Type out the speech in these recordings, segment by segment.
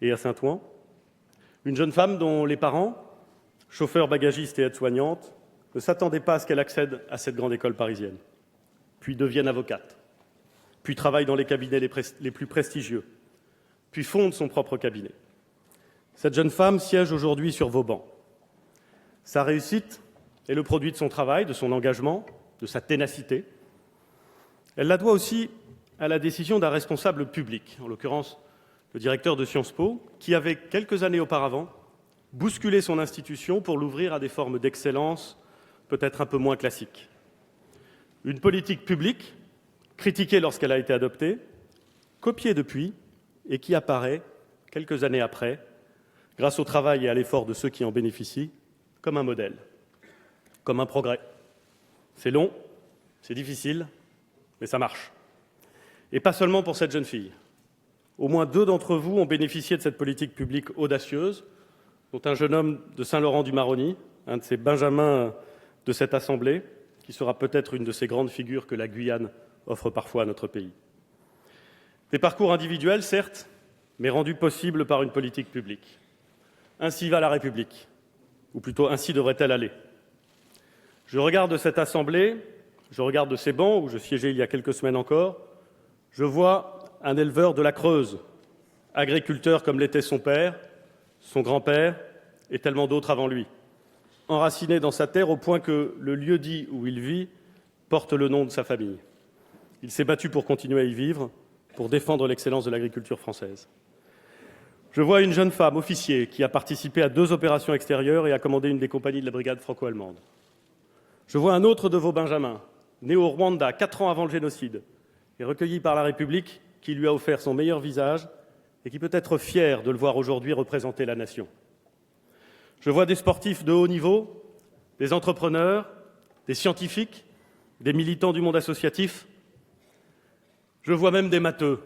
et à Saint-Ouen. Une jeune femme dont les parents, chauffeurs, bagagistes et aides-soignantes, ne s'attendaient pas à ce qu'elle accède à cette grande école parisienne, puis devienne avocate, puis travaille dans les cabinets les plus prestigieux, puis fonde son propre cabinet. Cette jeune femme siège aujourd'hui sur vos bancs. Sa réussite est le produit de son travail, de son engagement, de sa ténacité. Elle la doit aussi à la décision d'un responsable public, en l'occurrence le directeur de Sciences Po, qui avait, quelques années auparavant, bousculé son institution pour l'ouvrir à des formes d'excellence peut-être un peu moins classiques. Une politique publique, critiquée lorsqu'elle a été adoptée, copiée depuis, et qui apparaît, quelques années après, grâce au travail et à l'effort de ceux qui en bénéficient, comme un modèle, comme un progrès. C'est long, c'est difficile, mais ça marche. Et pas seulement pour cette jeune fille. Au moins 2 d'entre vous ont bénéficié de cette politique publique audacieuse, dont un jeune homme de Saint-Laurent-du-Maroni, un de ces benjamins de cette Assemblée, qui sera peut-être une de ces grandes figures que la Guyane offre parfois à notre pays. Des parcours individuels, certes, mais rendus possibles par une politique publique. Ainsi va la République, ou plutôt ainsi devrait-elle aller. Je regarde cette Assemblée, je regarde ces bancs où je siégeais il y a quelques semaines encore, je vois un éleveur de la Creuse, agriculteur comme l'était son père, son grand-père et tellement d'autres avant lui, enraciné dans sa terre au point que le lieu-dit où il vit porte le nom de sa famille. Il s'est battu pour continuer à y vivre, pour défendre l'excellence de l'agriculture française. Je vois une jeune femme, officier, qui a participé à 2 opérations extérieures et a commandé une des compagnies de la brigade franco-allemande. Je vois un autre de vos benjamins, né au Rwanda 4 ans avant le génocide, et recueilli par la République, qui lui a offert son meilleur visage et qui peut être fier de le voir aujourd'hui représenter la nation. Je vois des sportifs de haut niveau, des entrepreneurs, des scientifiques, des militants du monde associatif. Je vois même des matheux.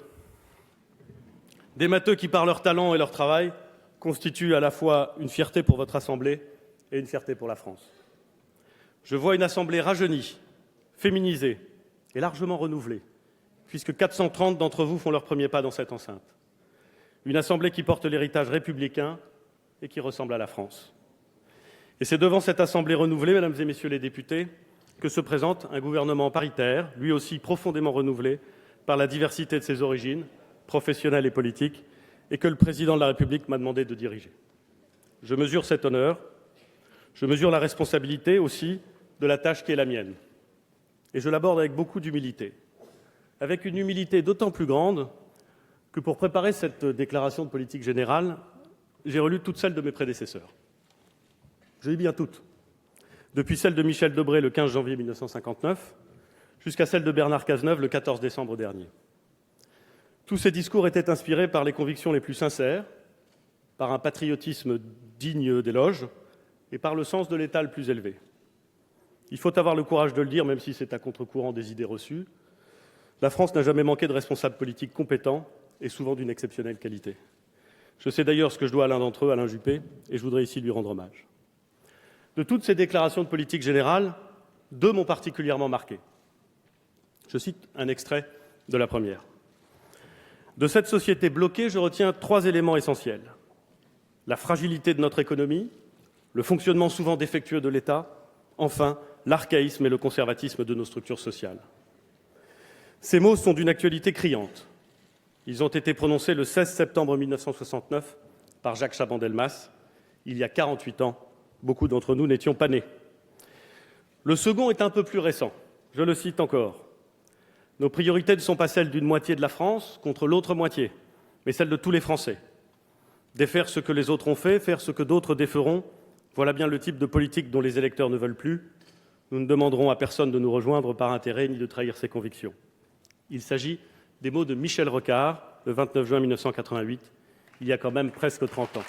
Des matheux qui, par leur talent et leur travail, constituent à la fois une fierté pour votre Assemblée et une fierté pour la France. Je vois une Assemblée rajeunie, féminisée et largement renouvelée, puisque 430 d'entre vous font leur premier pas dans cette enceinte. Une Assemblée qui porte l'héritage républicain et qui ressemble à la France. Et c'est devant cette Assemblée renouvelée, mesdames et messieurs les députés, que se présente un gouvernement paritaire, lui aussi profondément renouvelé par la diversité de ses origines, professionnelles et politiques, et que le Président de la République m'a demandé de diriger. Je mesure cet honneur, je mesure la responsabilité aussi de la tâche qui est la mienne. Et je l'aborde avec beaucoup d'humilité. Avec une humilité d'autant plus grande que pour préparer cette déclaration de politique générale, j'ai relu toutes celles de mes prédécesseurs. Je dis bien toutes, depuis celle de Michel Debré le 15 janvier 1959 jusqu'à celle de Bernard Cazeneuve le 14 décembre dernier. Tous ces discours étaient inspirés par les convictions les plus sincères, par un patriotisme digne d'éloge et par le sens de l'État le plus élevé. Il faut avoir le courage de le dire, même si c'est à contre-courant des idées reçues. La France n'a jamais manqué de responsables politiques compétents et souvent d'une exceptionnelle qualité. Je sais d'ailleurs ce que je dois à l'un d'entre eux, Alain Juppé, et je voudrais ici lui rendre hommage. De toutes ces déclarations de politique générale, 2 m'ont particulièrement marqué. Je cite un extrait de la première. De cette société bloquée, je retiens 3 éléments essentiels. La fragilité de notre économie, le fonctionnement souvent défectueux de l'État, enfin, l'archaïsme et le conservatisme de nos structures sociales. Ces mots sont d'une actualité criante. Ils ont été prononcés le 16 septembre 1969 par Jacques Chaban-Delmas. Il y a 48 ans, beaucoup d'entre nous n'étions pas nés. Le second est un peu plus récent. Je le cite encore. Nos priorités ne sont pas celles d'une moitié de la France contre l'autre moitié, mais celles de tous les Français. Défaire ce que les autres ont fait, faire ce que d'autres déferont, voilà bien le type de politique dont les électeurs ne veulent plus. Nous ne demanderons à personne de nous rejoindre par intérêt ni de trahir ses convictions. Il s'agit des mots de Michel Rocard, le 29 juin 1988, il y a quand même presque 30 ans.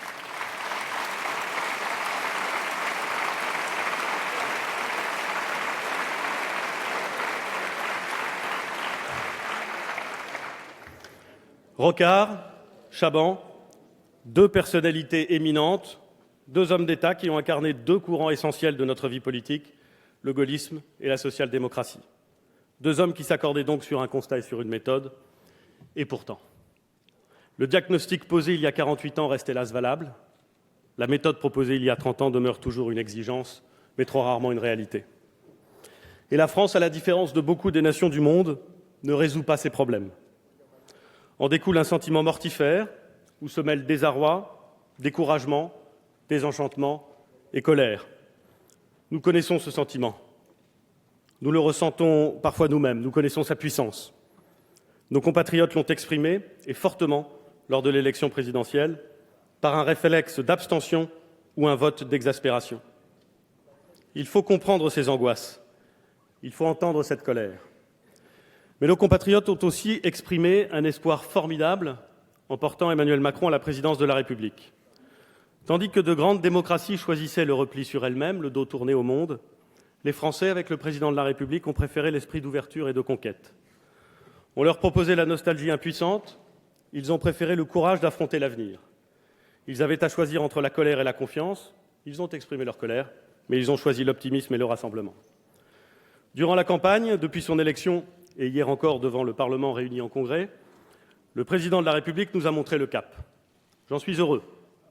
Rocard, Chaban, 2 personnalités éminentes, 2 hommes d'État qui ont incarné 2 courants essentiels de notre vie politique, le gaullisme et la social-démocratie. 2 hommes qui s'accordaient donc sur un constat et sur une méthode. Et pourtant, Le diagnostic posé il y a 48 ans reste hélas valable. La méthode proposée il y a 30 ans demeure toujours une exigence, mais trop rarement une réalité. Et la France, à la différence de beaucoup des nations du monde, ne résout pas ces problèmes. En découle un sentiment mortifère, où se mêlent désarroi, découragement, désenchantement et colère. Nous connaissons ce sentiment. Nous le ressentons parfois nous-mêmes, nous connaissons sa puissance. Nos compatriotes l'ont exprimé, et fortement, lors de l'élection présidentielle, par un réflexe d'abstention ou un vote d'exaspération. Il faut comprendre ces angoisses, il faut entendre cette colère. Mais nos compatriotes ont aussi exprimé un espoir formidable en portant Emmanuel Macron à la présidence de la République. Tandis que de grandes démocraties choisissaient le repli sur elles-mêmes, le dos tourné au monde, les Français, avec le président de la République, ont préféré l'esprit d'ouverture et de conquête. On leur proposait la nostalgie impuissante, ils ont préféré le courage d'affronter l'avenir. Ils avaient à choisir entre la colère et la confiance, ils ont exprimé leur colère, mais ils ont choisi l'optimisme et le rassemblement. Durant la campagne, depuis son élection et hier encore devant le Parlement réuni en congrès, le président de la République nous a montré le cap. J'en suis heureux,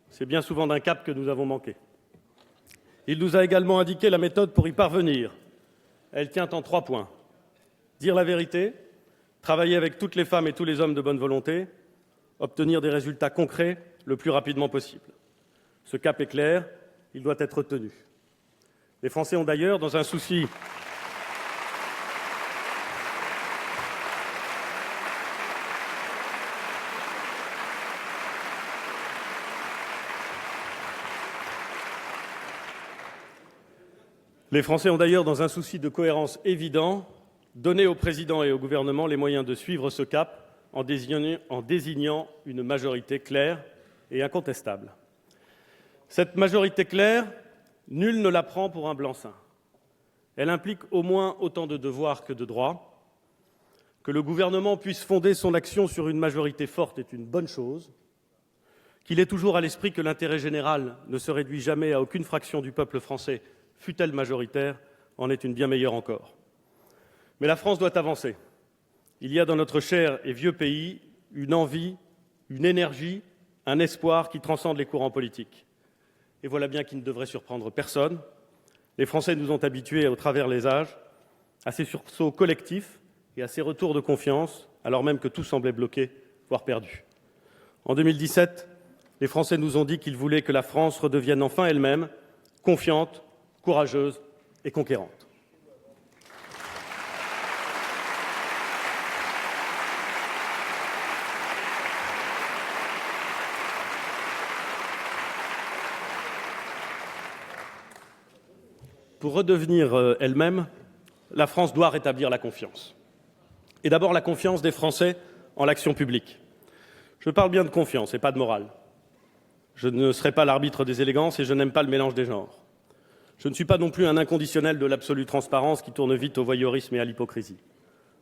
c'est bien souvent d'un cap que nous avons manqué. Il nous a également indiqué la méthode pour y parvenir. Elle tient en 3 points. Dire la vérité, travailler avec toutes les femmes et tous les hommes de bonne volonté, obtenir des résultats concrets le plus rapidement possible. Ce cap est clair, il doit être tenu. Les Français ont d'ailleurs, dans un souci de cohérence évident, donné au président et au gouvernement les moyens de suivre ce cap en désignant une majorité claire et incontestable. Cette majorité claire, nul ne la prend pour un blanc-seing. Elle implique au moins autant de devoirs que de droits. Que le gouvernement puisse fonder son action sur une majorité forte est une bonne chose. Qu'il ait toujours à l'esprit que l'intérêt général ne se réduit jamais à aucune fraction du peuple français, fût-elle majoritaire, en est une bien meilleure encore. Mais la France doit avancer. Il y a dans notre cher et vieux pays une envie, une énergie, un espoir qui transcende les courants politiques. Et voilà bien qui ne devrait surprendre personne. Les Français nous ont habitués, au travers les âges, à ces sursauts collectifs et à ces retours de confiance, alors même que tout semblait bloqué, voire perdu. En 2017, les Français nous ont dit qu'ils voulaient que la France redevienne enfin elle-même, confiante, courageuse et conquérante. Pour redevenir elle-même, la France doit rétablir la confiance. Et d'abord la confiance des Français en l'action publique. Je parle bien de confiance et pas de morale. Je ne serai pas l'arbitre des élégances et je n'aime pas le mélange des genres. Je ne suis pas non plus un inconditionnel de l'absolue transparence qui tourne vite au voyeurisme et à l'hypocrisie.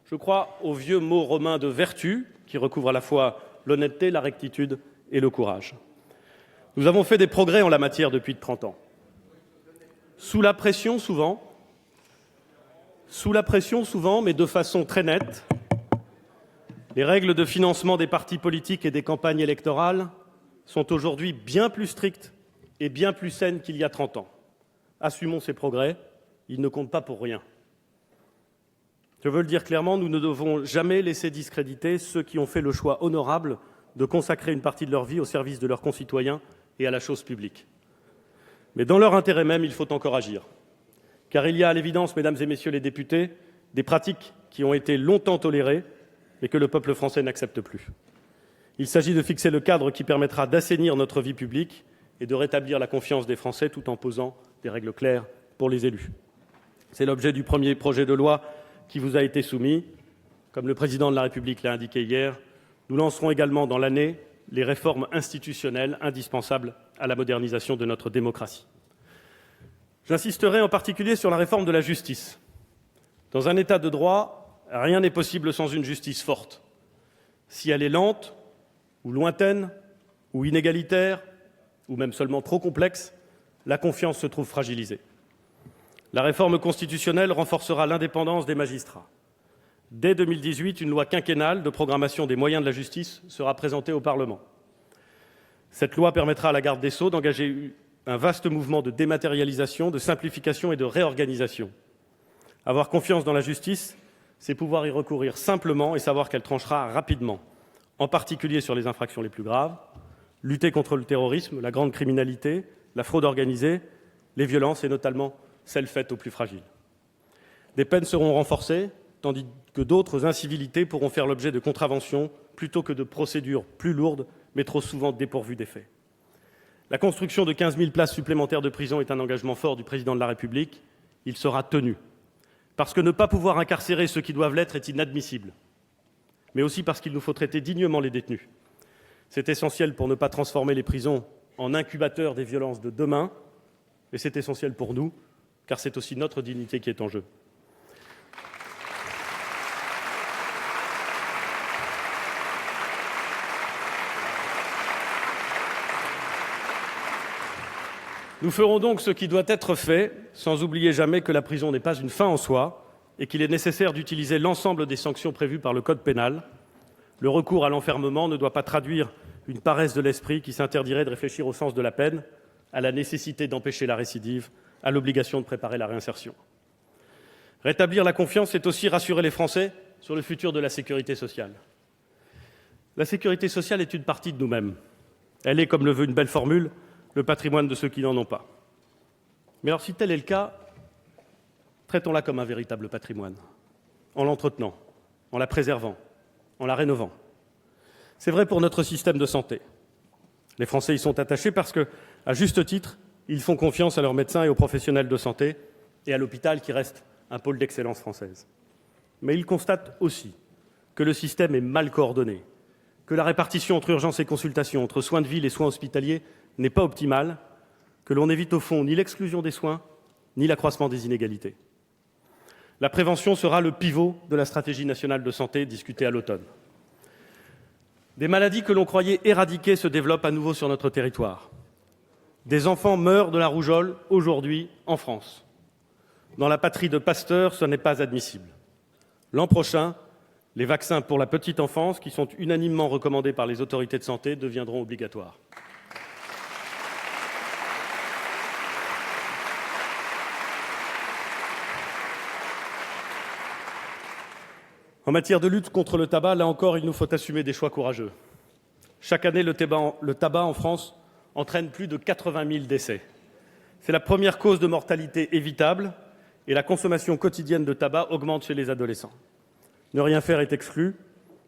Je crois au vieux mot romain de vertu qui recouvre à la fois l'honnêteté, la rectitude et le courage. Nous avons fait des progrès en la matière depuis 30 ans. Sous la pression souvent, mais de façon très nette, les règles de financement des partis politiques et des campagnes électorales sont aujourd'hui bien plus strictes et bien plus saines qu'il y a 30 ans. Assumons ces progrès, ils ne comptent pas pour rien. Je veux le dire clairement, nous ne devons jamais laisser discréditer ceux qui ont fait le choix honorable de consacrer une partie de leur vie au service de leurs concitoyens et à la chose publique. Mais dans leur intérêt même, il faut encore agir. Car il y a à l'évidence, mesdames et messieurs les députés, des pratiques qui ont été longtemps tolérées, mais que le peuple français n'accepte plus. Il s'agit de fixer le cadre qui permettra d'assainir notre vie publique et de rétablir la confiance des Français tout en posant des règles claires pour les élus. C'est l'objet du premier projet de loi qui vous a été soumis. Comme le président de la République l'a indiqué hier, nous lancerons également dans l'année les réformes institutionnelles indispensables à la modernisation de notre démocratie. J'insisterai en particulier sur la réforme de la justice. Dans un État de droit, rien n'est possible sans une justice forte. Si elle est lente, ou lointaine, ou inégalitaire, ou même seulement trop complexe, la confiance se trouve fragilisée. La réforme constitutionnelle renforcera l'indépendance des magistrats. Dès 2018, une loi quinquennale de programmation des moyens de la justice sera présentée au Parlement. Cette loi permettra à la garde des Sceaux d'engager un vaste mouvement de dématérialisation, de simplification et de réorganisation. Avoir confiance dans la justice, c'est pouvoir y recourir simplement et savoir qu'elle tranchera rapidement, en particulier sur les infractions les plus graves, lutter contre le terrorisme, la grande criminalité, la fraude organisée, les violences et notamment celles faites aux plus fragiles. Des peines seront renforcées, tandis que d'autres incivilités pourront faire l'objet de contraventions plutôt que de procédures plus lourdes, mais trop souvent dépourvues d'effet. La construction de 15 000 places supplémentaires de prison est un engagement fort du Président de la République. Il sera tenu. Parce que ne pas pouvoir incarcérer ceux qui doivent l'être est inadmissible, mais aussi parce qu'il nous faut traiter dignement les détenus. C'est essentiel pour ne pas transformer les prisons en incubateurs des violences de demain, et c'est essentiel pour nous, car c'est aussi notre dignité qui est en jeu. Nous ferons donc ce qui doit être fait, sans oublier jamais que la prison n'est pas une fin en soi et qu'il est nécessaire d'utiliser l'ensemble des sanctions prévues par le code pénal. Le recours à l'enfermement ne doit pas traduire une paresse de l'esprit qui s'interdirait de réfléchir au sens de la peine, à la nécessité d'empêcher la récidive, à l'obligation de préparer la réinsertion. Rétablir la confiance, c'est aussi rassurer les Français sur le futur de la sécurité sociale. La sécurité sociale est une partie de nous-mêmes. Elle est, comme le veut une belle formule, le patrimoine de ceux qui n'en ont pas. Mais alors, si tel est le cas, traitons-la comme un véritable patrimoine, en l'entretenant, en la préservant, en la rénovant. C'est vrai pour notre système de santé. Les Français y sont attachés parce que, à juste titre, ils font confiance à leurs médecins et aux professionnels de santé et à l'hôpital qui reste un pôle d'excellence française. Mais ils constatent aussi que le système est mal coordonné, que la répartition entre urgences et consultations, entre soins de ville et soins hospitaliers n'est pas optimale, que l'on évite au fond ni l'exclusion des soins, ni l'accroissement des inégalités. La prévention sera le pivot de la stratégie nationale de santé discutée à l'automne. Des maladies que l'on croyait éradiquées se développent à nouveau sur notre territoire. Des enfants meurent de la rougeole aujourd'hui en France. Dans la patrie de Pasteur, ce n'est pas admissible. L'an prochain, les vaccins pour la petite enfance, qui sont unanimement recommandés par les autorités de santé, deviendront obligatoires. En matière de lutte contre le tabac, là encore, il nous faut assumer des choix courageux. Chaque année, le tabac en France entraîne plus de 80 000 décès. C'est la première cause de mortalité évitable et la consommation quotidienne de tabac augmente chez les adolescents. Ne rien faire est exclu.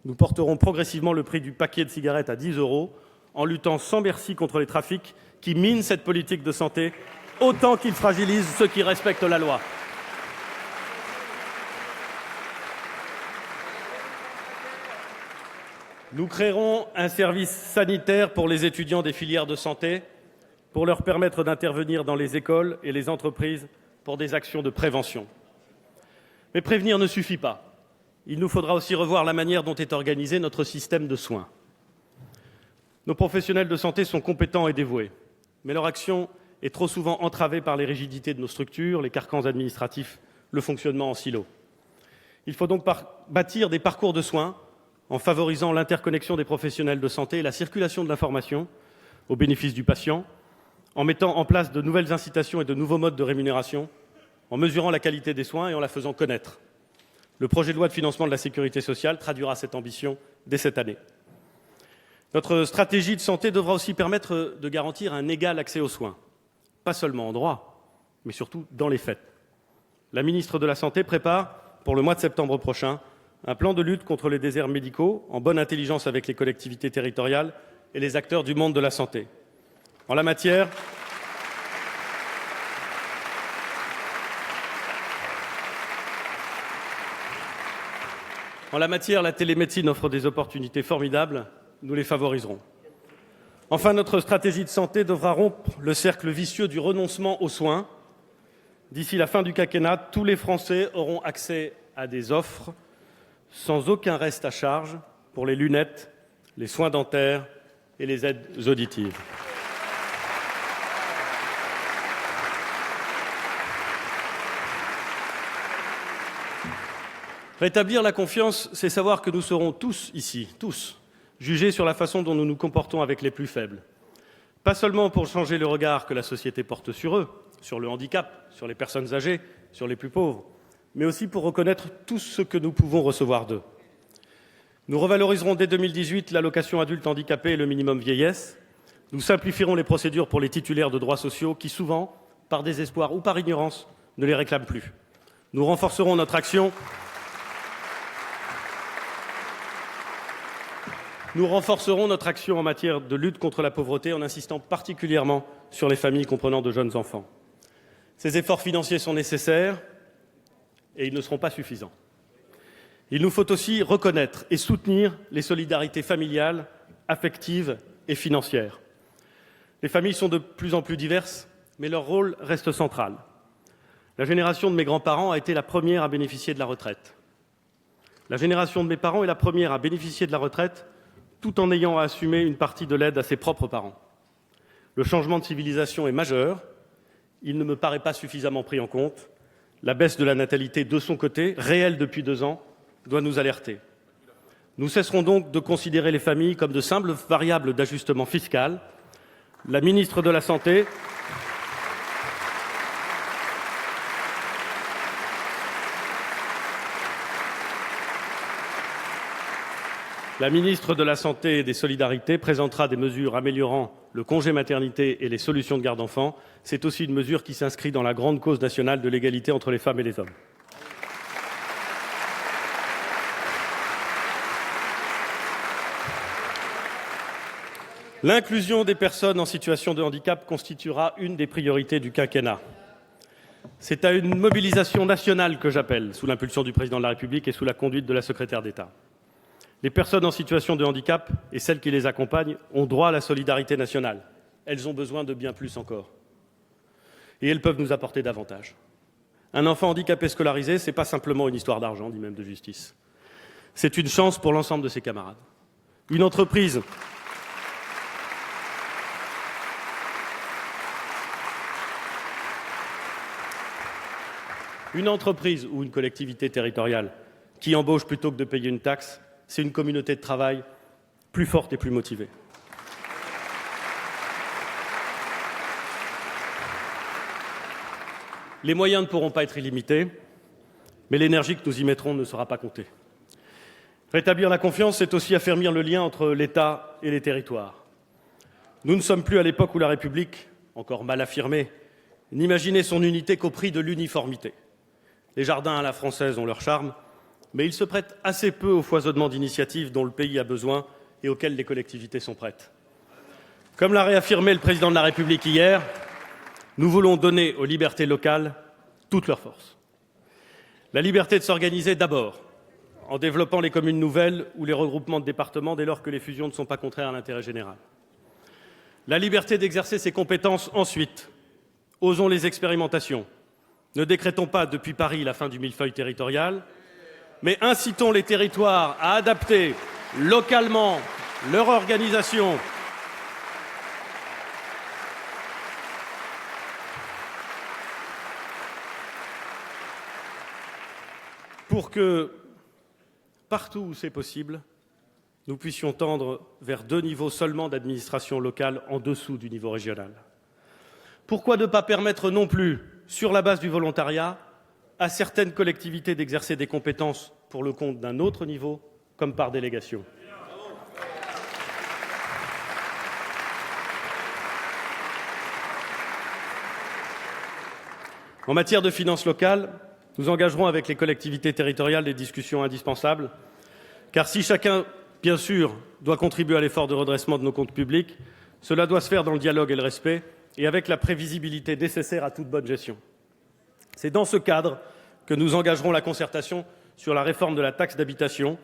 Nous porterons progressivement le prix du paquet de cigarettes à 10 € en luttant sans merci contre les trafics qui minent cette politique de santé autant qu'ils fragilisent ceux qui respectent la loi. Nous créerons un service sanitaire pour les étudiants des filières de santé pour leur permettre d'intervenir dans les écoles et les entreprises pour des actions de prévention. Mais prévenir ne suffit pas. Il nous faudra aussi revoir la manière dont est organisé notre système de soins. Nos professionnels de santé sont compétents et dévoués, mais leur action est trop souvent entravée par les rigidités de nos structures, les carcans administratifs, le fonctionnement en silo. Il faut donc bâtir des parcours de soins en favorisant l'interconnexion des professionnels de santé et la circulation de l'information au bénéfice du patient, en mettant en place de nouvelles incitations et de nouveaux modes de rémunération, en mesurant la qualité des soins et en la faisant connaître. Le projet de loi de financement de la sécurité sociale traduira cette ambition dès cette année. Notre stratégie de santé devra aussi permettre de garantir un égal accès aux soins, pas seulement en droit, mais surtout dans les faits. La ministre de la Santé prépare, pour le mois de septembre prochain, un plan de lutte contre les déserts médicaux, en bonne intelligence avec les collectivités territoriales et les acteurs du monde de la santé. En la matière, la télémédecine offre des opportunités formidables, nous les favoriserons. Enfin, notre stratégie de santé devra rompre le cercle vicieux du renoncement aux soins. D'ici la fin du quinquennat, tous les Français auront accès à des offres sans aucun reste à charge pour les lunettes, les soins dentaires et les aides auditives. Rétablir la confiance, c'est savoir que nous serons tous ici, tous, jugés sur la façon dont nous nous comportons avec les plus faibles. Pas seulement pour changer le regard que la société porte sur eux, sur le handicap, sur les personnes âgées, sur les plus pauvres, mais aussi pour reconnaître tout ce que nous pouvons recevoir d'eux. Nous revaloriserons dès 2018 l'allocation adulte handicapé et le minimum vieillesse. Nous simplifierons les procédures pour les titulaires de droits sociaux qui, souvent, par désespoir ou par ignorance, ne les réclament plus. Nous renforcerons notre action en matière de lutte contre la pauvreté en insistant particulièrement sur les familles comprenant de jeunes enfants. Ces efforts financiers sont nécessaires et ils ne seront pas suffisants. Il nous faut aussi reconnaître et soutenir les solidarités familiales, affectives et financières. Les familles sont de plus en plus diverses, mais leur rôle reste central. La génération de mes grands-parents a été la première à bénéficier de la retraite. La génération de mes parents est la première à bénéficier de la retraite tout en ayant à assumer une partie de l'aide à ses propres parents. Le changement de civilisation est majeur. Il ne me paraît pas suffisamment pris en compte. La baisse de la natalité, de son côté, réelle depuis 2 ans, doit nous alerter. Nous cesserons donc de considérer les familles comme de simples variables d'ajustement fiscal. La ministre de la Santé et des Solidarités présentera des mesures améliorant le congé maternité et les solutions de garde d'enfants. C'est aussi une mesure qui s'inscrit dans la grande cause nationale de l'égalité entre les femmes et les hommes. L'inclusion des personnes en situation de handicap constituera une des priorités du quinquennat. C'est à une mobilisation nationale que j'appelle, sous l'impulsion du Président de la République et sous la conduite de la secrétaire d'État. Les personnes en situation de handicap et celles qui les accompagnent ont droit à la solidarité nationale. Elles ont besoin de bien plus encore. Et elles peuvent nous apporter davantage. Un enfant handicapé scolarisé, ce n'est pas simplement une histoire d'argent, ni même de justice. C'est une chance pour l'ensemble de ses camarades. Une entreprise ou une collectivité territoriale qui embauche plutôt que de payer une taxe, c'est une communauté de travail plus forte et plus motivée. Les moyens ne pourront pas être illimités, mais l'énergie que nous y mettrons ne sera pas comptée. Rétablir la confiance, c'est aussi affermir le lien entre l'État et les territoires. Nous ne sommes plus à l'époque où la République, encore mal affirmée, n'imaginait son unité qu'au prix de l'uniformité. Les jardins à la française ont leur charme, mais ils se prêtent assez peu au foisonnement d'initiatives dont le pays a besoin et auxquelles les collectivités sont prêtes. Comme l'a réaffirmé le Président de la République hier, nous voulons donner aux libertés locales toute leur force. La liberté de s'organiser d'abord, en développant les communes nouvelles ou les regroupements de départements dès lors que les fusions ne sont pas contraires à l'intérêt général. La liberté d'exercer ses compétences ensuite. Osons les expérimentations. Ne décrétons pas depuis Paris la fin du millefeuille territorial, mais incitons les territoires à adapter localement leur organisation pour que, partout où c'est possible, nous puissions tendre vers 2 niveaux seulement d'administration locale en dessous du niveau régional. Pourquoi ne pas permettre non plus, sur la base du volontariat, à certaines collectivités d'exercer des compétences pour le compte d'un autre niveau, comme par délégation? En matière de finances locales, nous engagerons avec les collectivités territoriales des discussions indispensables, car si chacun, bien sûr, doit contribuer à l'effort de redressement de nos comptes publics, cela doit se faire dans le dialogue et le respect, et avec la prévisibilité nécessaire à toute bonne gestion. C'est dans ce cadre que nous engagerons la concertation sur la réforme de la taxe d'habitation,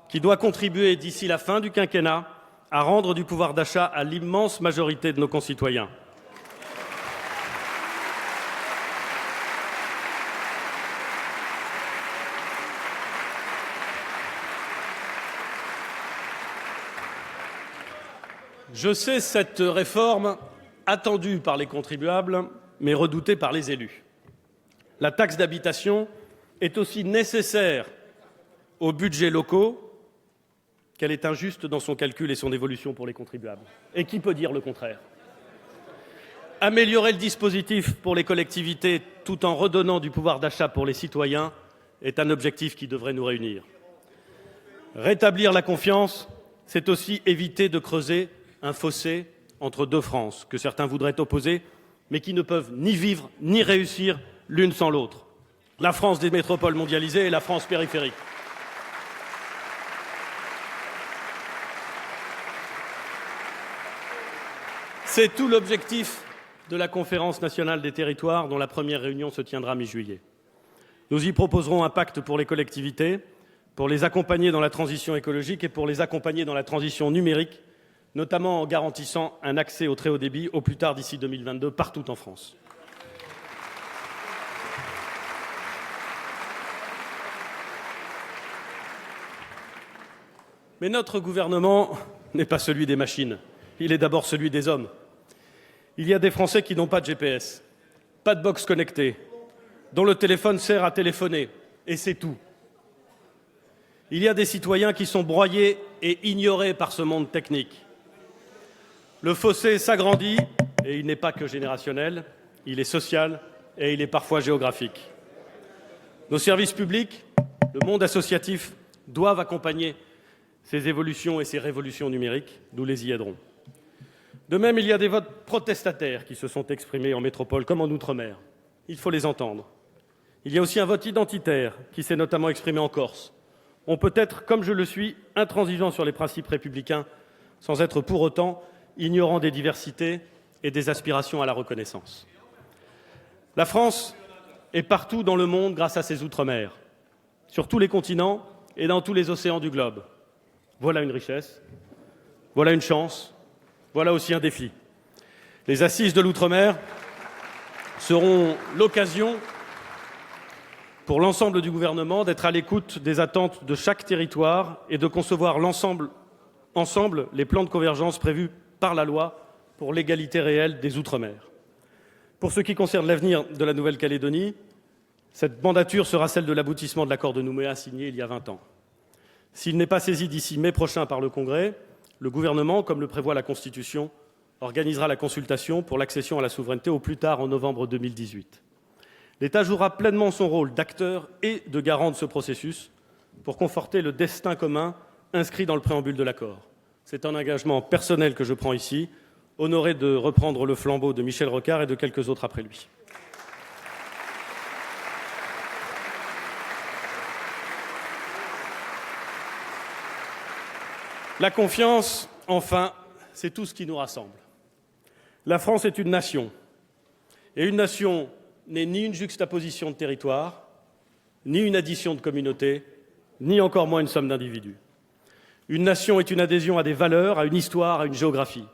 qui doit contribuer d'ici la fin du quinquennat à rendre du pouvoir d'achat à l'immense majorité de nos concitoyens. Je sais cette réforme attendue par les contribuables, mais redoutée par les élus. La taxe d'habitation est aussi nécessaire aux budgets locaux qu'elle est injuste dans son calcul et son évolution pour les contribuables. Et qui peut dire le contraire? Améliorer le dispositif pour les collectivités tout en redonnant du pouvoir d'achat pour les citoyens est un objectif qui devrait nous réunir. Rétablir la confiance, c'est aussi éviter de creuser un fossé entre deux France que certains voudraient opposer, mais qui ne peuvent ni vivre ni réussir l'une sans l'autre. La France des métropoles mondialisées et la France périphérique. C'est tout l'objectif de la Conférence nationale des territoires dont la première réunion se tiendra mi-juillet. Nous y proposerons un pacte pour les collectivités, pour les accompagner dans la transition écologique et pour les accompagner dans la transition numérique, notamment en garantissant un accès au très haut débit au plus tard d'ici 2022 partout en France. Mais notre gouvernement n'est pas celui des machines, il est d'abord celui des hommes. Il y a des Français qui n'ont pas de GPS, pas de box connectée, dont le téléphone sert à téléphoner, et c'est tout. Il y a des citoyens qui sont broyés et ignorés par ce monde technique. Le fossé s'agrandit, et il n'est pas que générationnel, il est social et il est parfois géographique. Nos services publics, le monde associatif, doivent accompagner ces évolutions et ces révolutions numériques. Nous les y aiderons. De même, il y a des votes protestataires qui se sont exprimés en métropole comme en Outre-mer. Il faut les entendre. Il y a aussi un vote identitaire qui s'est notamment exprimé en Corse. On peut être, comme je le suis, intransigeant sur les principes républicains, sans être pour autant ignorant des diversités et des aspirations à la reconnaissance. La France est partout dans le monde grâce à ses outre-mer, sur tous les continents et dans tous les océans du globe. Voilà une richesse, voilà une chance, voilà aussi un défi. Les assises de l'outre-mer seront l'occasion pour l'ensemble du gouvernement d'être à l'écoute des attentes de chaque territoire et de concevoir ensemble les plans de convergence prévus par la loi pour l'égalité réelle des outre-mer. Pour ce qui concerne l'avenir de la Nouvelle-Calédonie, cette mandature sera celle de l'aboutissement de l'accord de Nouméa signé il y a 20 ans. S'il n'est pas saisi d'ici mai prochain par le Congrès, le gouvernement, comme le prévoit la Constitution, organisera la consultation pour l'accession à la souveraineté au plus tard en novembre 2018. L'État jouera pleinement son rôle d'acteur et de garant de ce processus pour conforter le destin commun inscrit dans le préambule de l'accord. C'est un engagement personnel que je prends ici, honoré de reprendre le flambeau de Michel Rocard et de quelques autres après lui. La confiance, enfin, c'est tout ce qui nous rassemble. La France est une nation, et une nation n'est ni une juxtaposition de territoires, ni une addition de communautés, ni encore moins une somme d'individus. Une nation est une adhésion à des valeurs, à une histoire, à une géographie.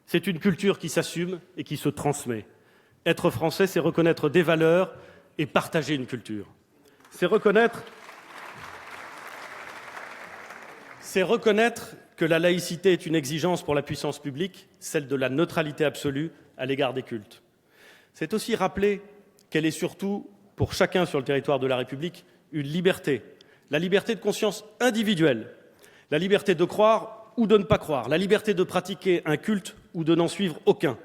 C'est une culture qui s'assume et qui se transmet. Être français, c'est reconnaître des valeurs et partager une culture. C'est reconnaître que la laïcité est une exigence pour la puissance publique, celle de la neutralité absolue à l'égard des cultes. C'est aussi rappeler qu'elle est surtout, pour chacun sur le territoire de la République, une liberté. La liberté de conscience individuelle, la liberté de croire ou de ne pas croire, la liberté de pratiquer un culte ou de n'en suivre aucun.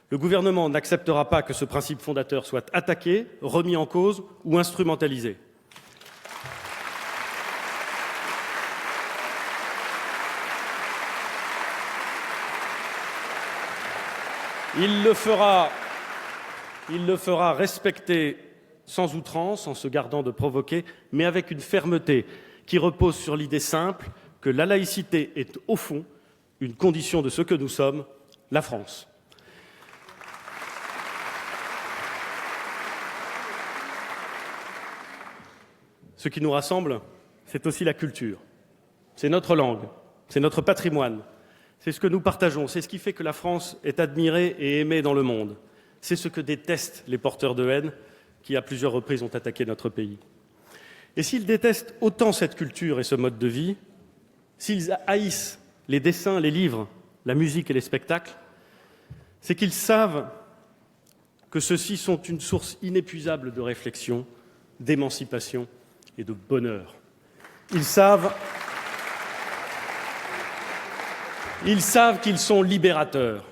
Le gouvernement n'acceptera pas que ce principe fondateur soit attaqué, remis en cause ou instrumentalisé. Il le fera respecter sans outrance, en se gardant de provoquer, mais avec une fermeté qui repose sur l'idée simple que la laïcité est, au fond, une condition de ce que nous sommes, la France. Ce qui nous rassemble, c'est aussi la culture. C'est notre langue, c'est notre patrimoine. C'est ce que nous partageons, c'est ce qui fait que la France est admirée et aimée dans le monde. C'est ce que détestent les porteurs de haine qui, à plusieurs reprises, ont attaqué notre pays. Et s'ils détestent autant cette culture et ce mode de vie, s'ils haïssent les dessins, les livres, la musique et les spectacles, c'est qu'ils savent que ceux-ci sont une source inépuisable de réflexion, d'émancipation et de bonheur. Ils savent qu'ils sont libérateurs.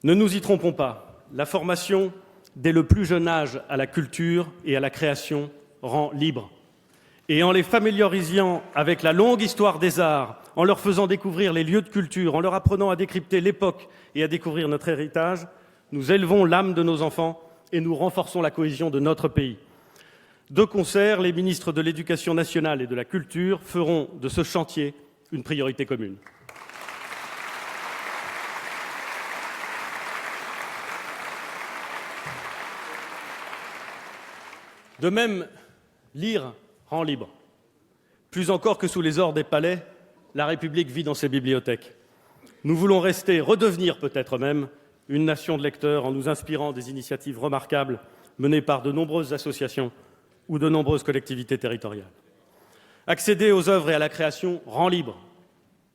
Ne nous y trompons pas, la formation, dès le plus jeune âge, à la culture et à la création, rend libre. Et en les familiarisant avec la longue histoire des arts, en leur faisant découvrir les lieux de culture, en leur apprenant à décrypter l'époque et à découvrir notre héritage, nous élevons l'âme de nos enfants et nous renforçons la cohésion de notre pays. De concert, les ministres de l'Éducation nationale et de la Culture feront de ce chantier une priorité commune. De même, lire rend libre. Plus encore que sous les ors des palais, la République vit dans ses bibliothèques. Nous voulons redevenir peut-être même, une nation de lecteurs en nous inspirant des initiatives remarquables menées par de nombreuses associations ou de nombreuses collectivités territoriales. Accéder aux œuvres et à la création rend libre.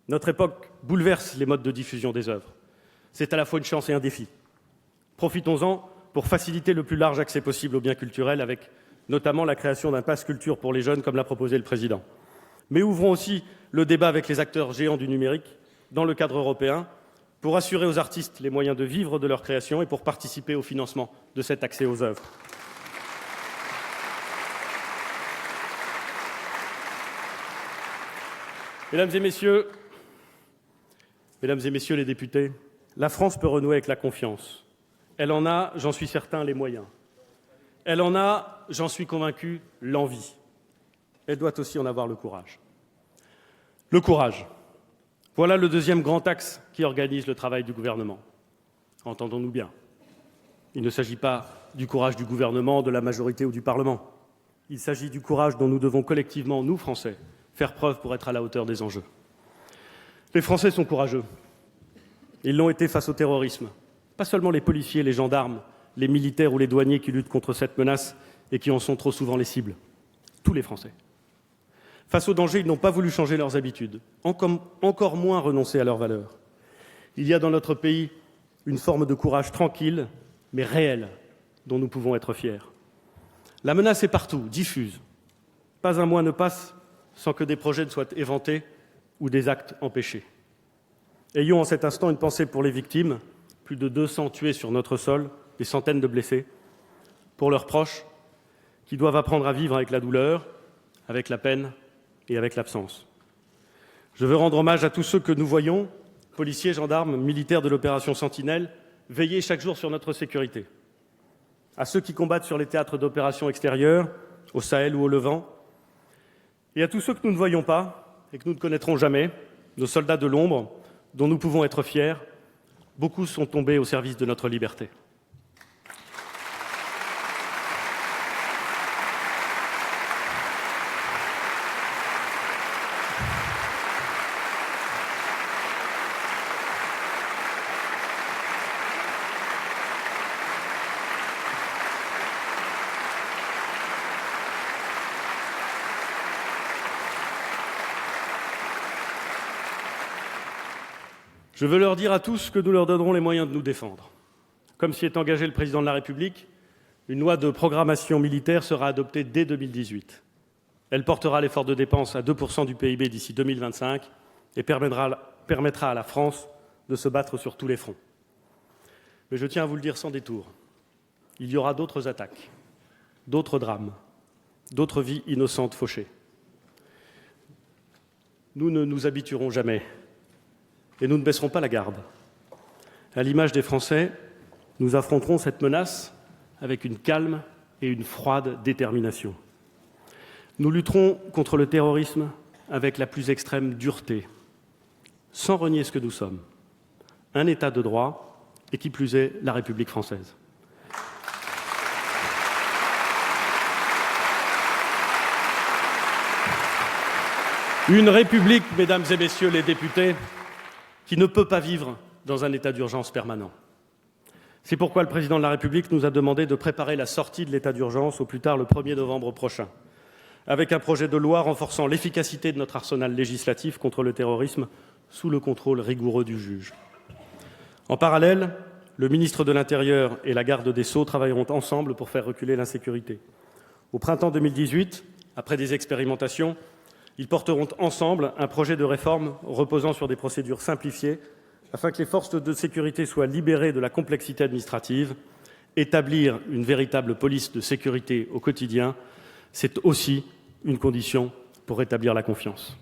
Notre époque bouleverse les modes de diffusion des œuvres. C'est à la fois une chance et un défi. Profitons-en pour faciliter le plus large accès possible aux biens culturels avec notamment la création d'un pass culture pour les jeunes, comme l'a proposé le président. Mais ouvrons aussi le débat avec les acteurs géants du numérique, dans le cadre européen, pour assurer aux artistes les moyens de vivre de leur création et pour participer au financement de cet accès aux œuvres. Mesdames et messieurs les députés, la France peut renouer avec la confiance. Elle en a, j'en suis certain, les moyens. Elle en a, j'en suis convaincu, l'envie. Elle doit aussi en avoir le courage. Le courage. Voilà le deuxième grand axe qui organise le travail du gouvernement. Entendons-nous bien. Il ne s'agit pas du courage du gouvernement, de la majorité ou du Parlement. Il s'agit du courage dont nous devons collectivement, nous Français, faire preuve pour être à la hauteur des enjeux. Les Français sont courageux. Ils l'ont été face au terrorisme. Pas seulement les policiers, les gendarmes, les militaires ou les douaniers qui luttent contre cette menace et qui en sont trop souvent les cibles. Tous les Français. Face au danger, ils n'ont pas voulu changer leurs habitudes, encore moins renoncer à leurs valeurs. Il y a dans notre pays une forme de courage tranquille, mais réel, dont nous pouvons être fiers. La menace est partout, diffuse. Pas un mois ne passe sans que des projets ne soient éventés ou des actes empêchés. Ayons en cet instant une pensée pour les victimes, plus de 200 tués sur notre sol, des centaines de blessés, pour leurs proches, qui doivent apprendre à vivre avec la douleur, avec la peine et avec l'absence. Je veux rendre hommage à tous ceux que nous voyons, policiers, gendarmes, militaires de l'opération Sentinelle, veiller chaque jour sur notre sécurité. À ceux qui combattent sur les théâtres d'opérations extérieures, au Sahel ou au Levant, et à tous ceux que nous ne voyons pas et que nous ne connaîtrons jamais, nos soldats de l'ombre, dont nous pouvons être fiers. Beaucoup sont tombés au service de notre liberté. Je veux leur dire à tous que nous leur donnerons les moyens de nous défendre. Comme s'y est engagé le président de la République, une loi de programmation militaire sera adoptée dès 2018. Elle portera l'effort de dépenses à 2% du PIB d'ici 2025 et permettra à la France de se battre sur tous les fronts. Mais je tiens à vous le dire sans détour, il y aura d'autres attaques, d'autres drames, d'autres vies innocentes fauchées. Nous ne nous habituerons jamais. Et nous ne baisserons pas la garde. À l'image des Français, nous affronterons cette menace avec une calme et une froide détermination. Nous lutterons contre le terrorisme avec la plus extrême dureté, sans renier ce que nous sommes, un État de droit et qui plus est la République française. Une République, mesdames et messieurs les députés, qui ne peut pas vivre dans un état d'urgence permanent. C'est pourquoi le président de la République nous a demandé de préparer la sortie de l'état d'urgence au plus tard le 1er novembre prochain, avec un projet de loi renforçant l'efficacité de notre arsenal législatif contre le terrorisme sous le contrôle rigoureux du juge. En parallèle, le ministre de l'Intérieur et la garde des Sceaux travailleront ensemble pour faire reculer l'insécurité. Au printemps 2018, Après des expérimentations, ils porteront ensemble un projet de réforme reposant sur des procédures simplifiées afin que les forces de sécurité soient libérées de la complexité administrative. Établir une véritable police de sécurité au quotidien, c'est aussi une condition pour rétablir la confiance.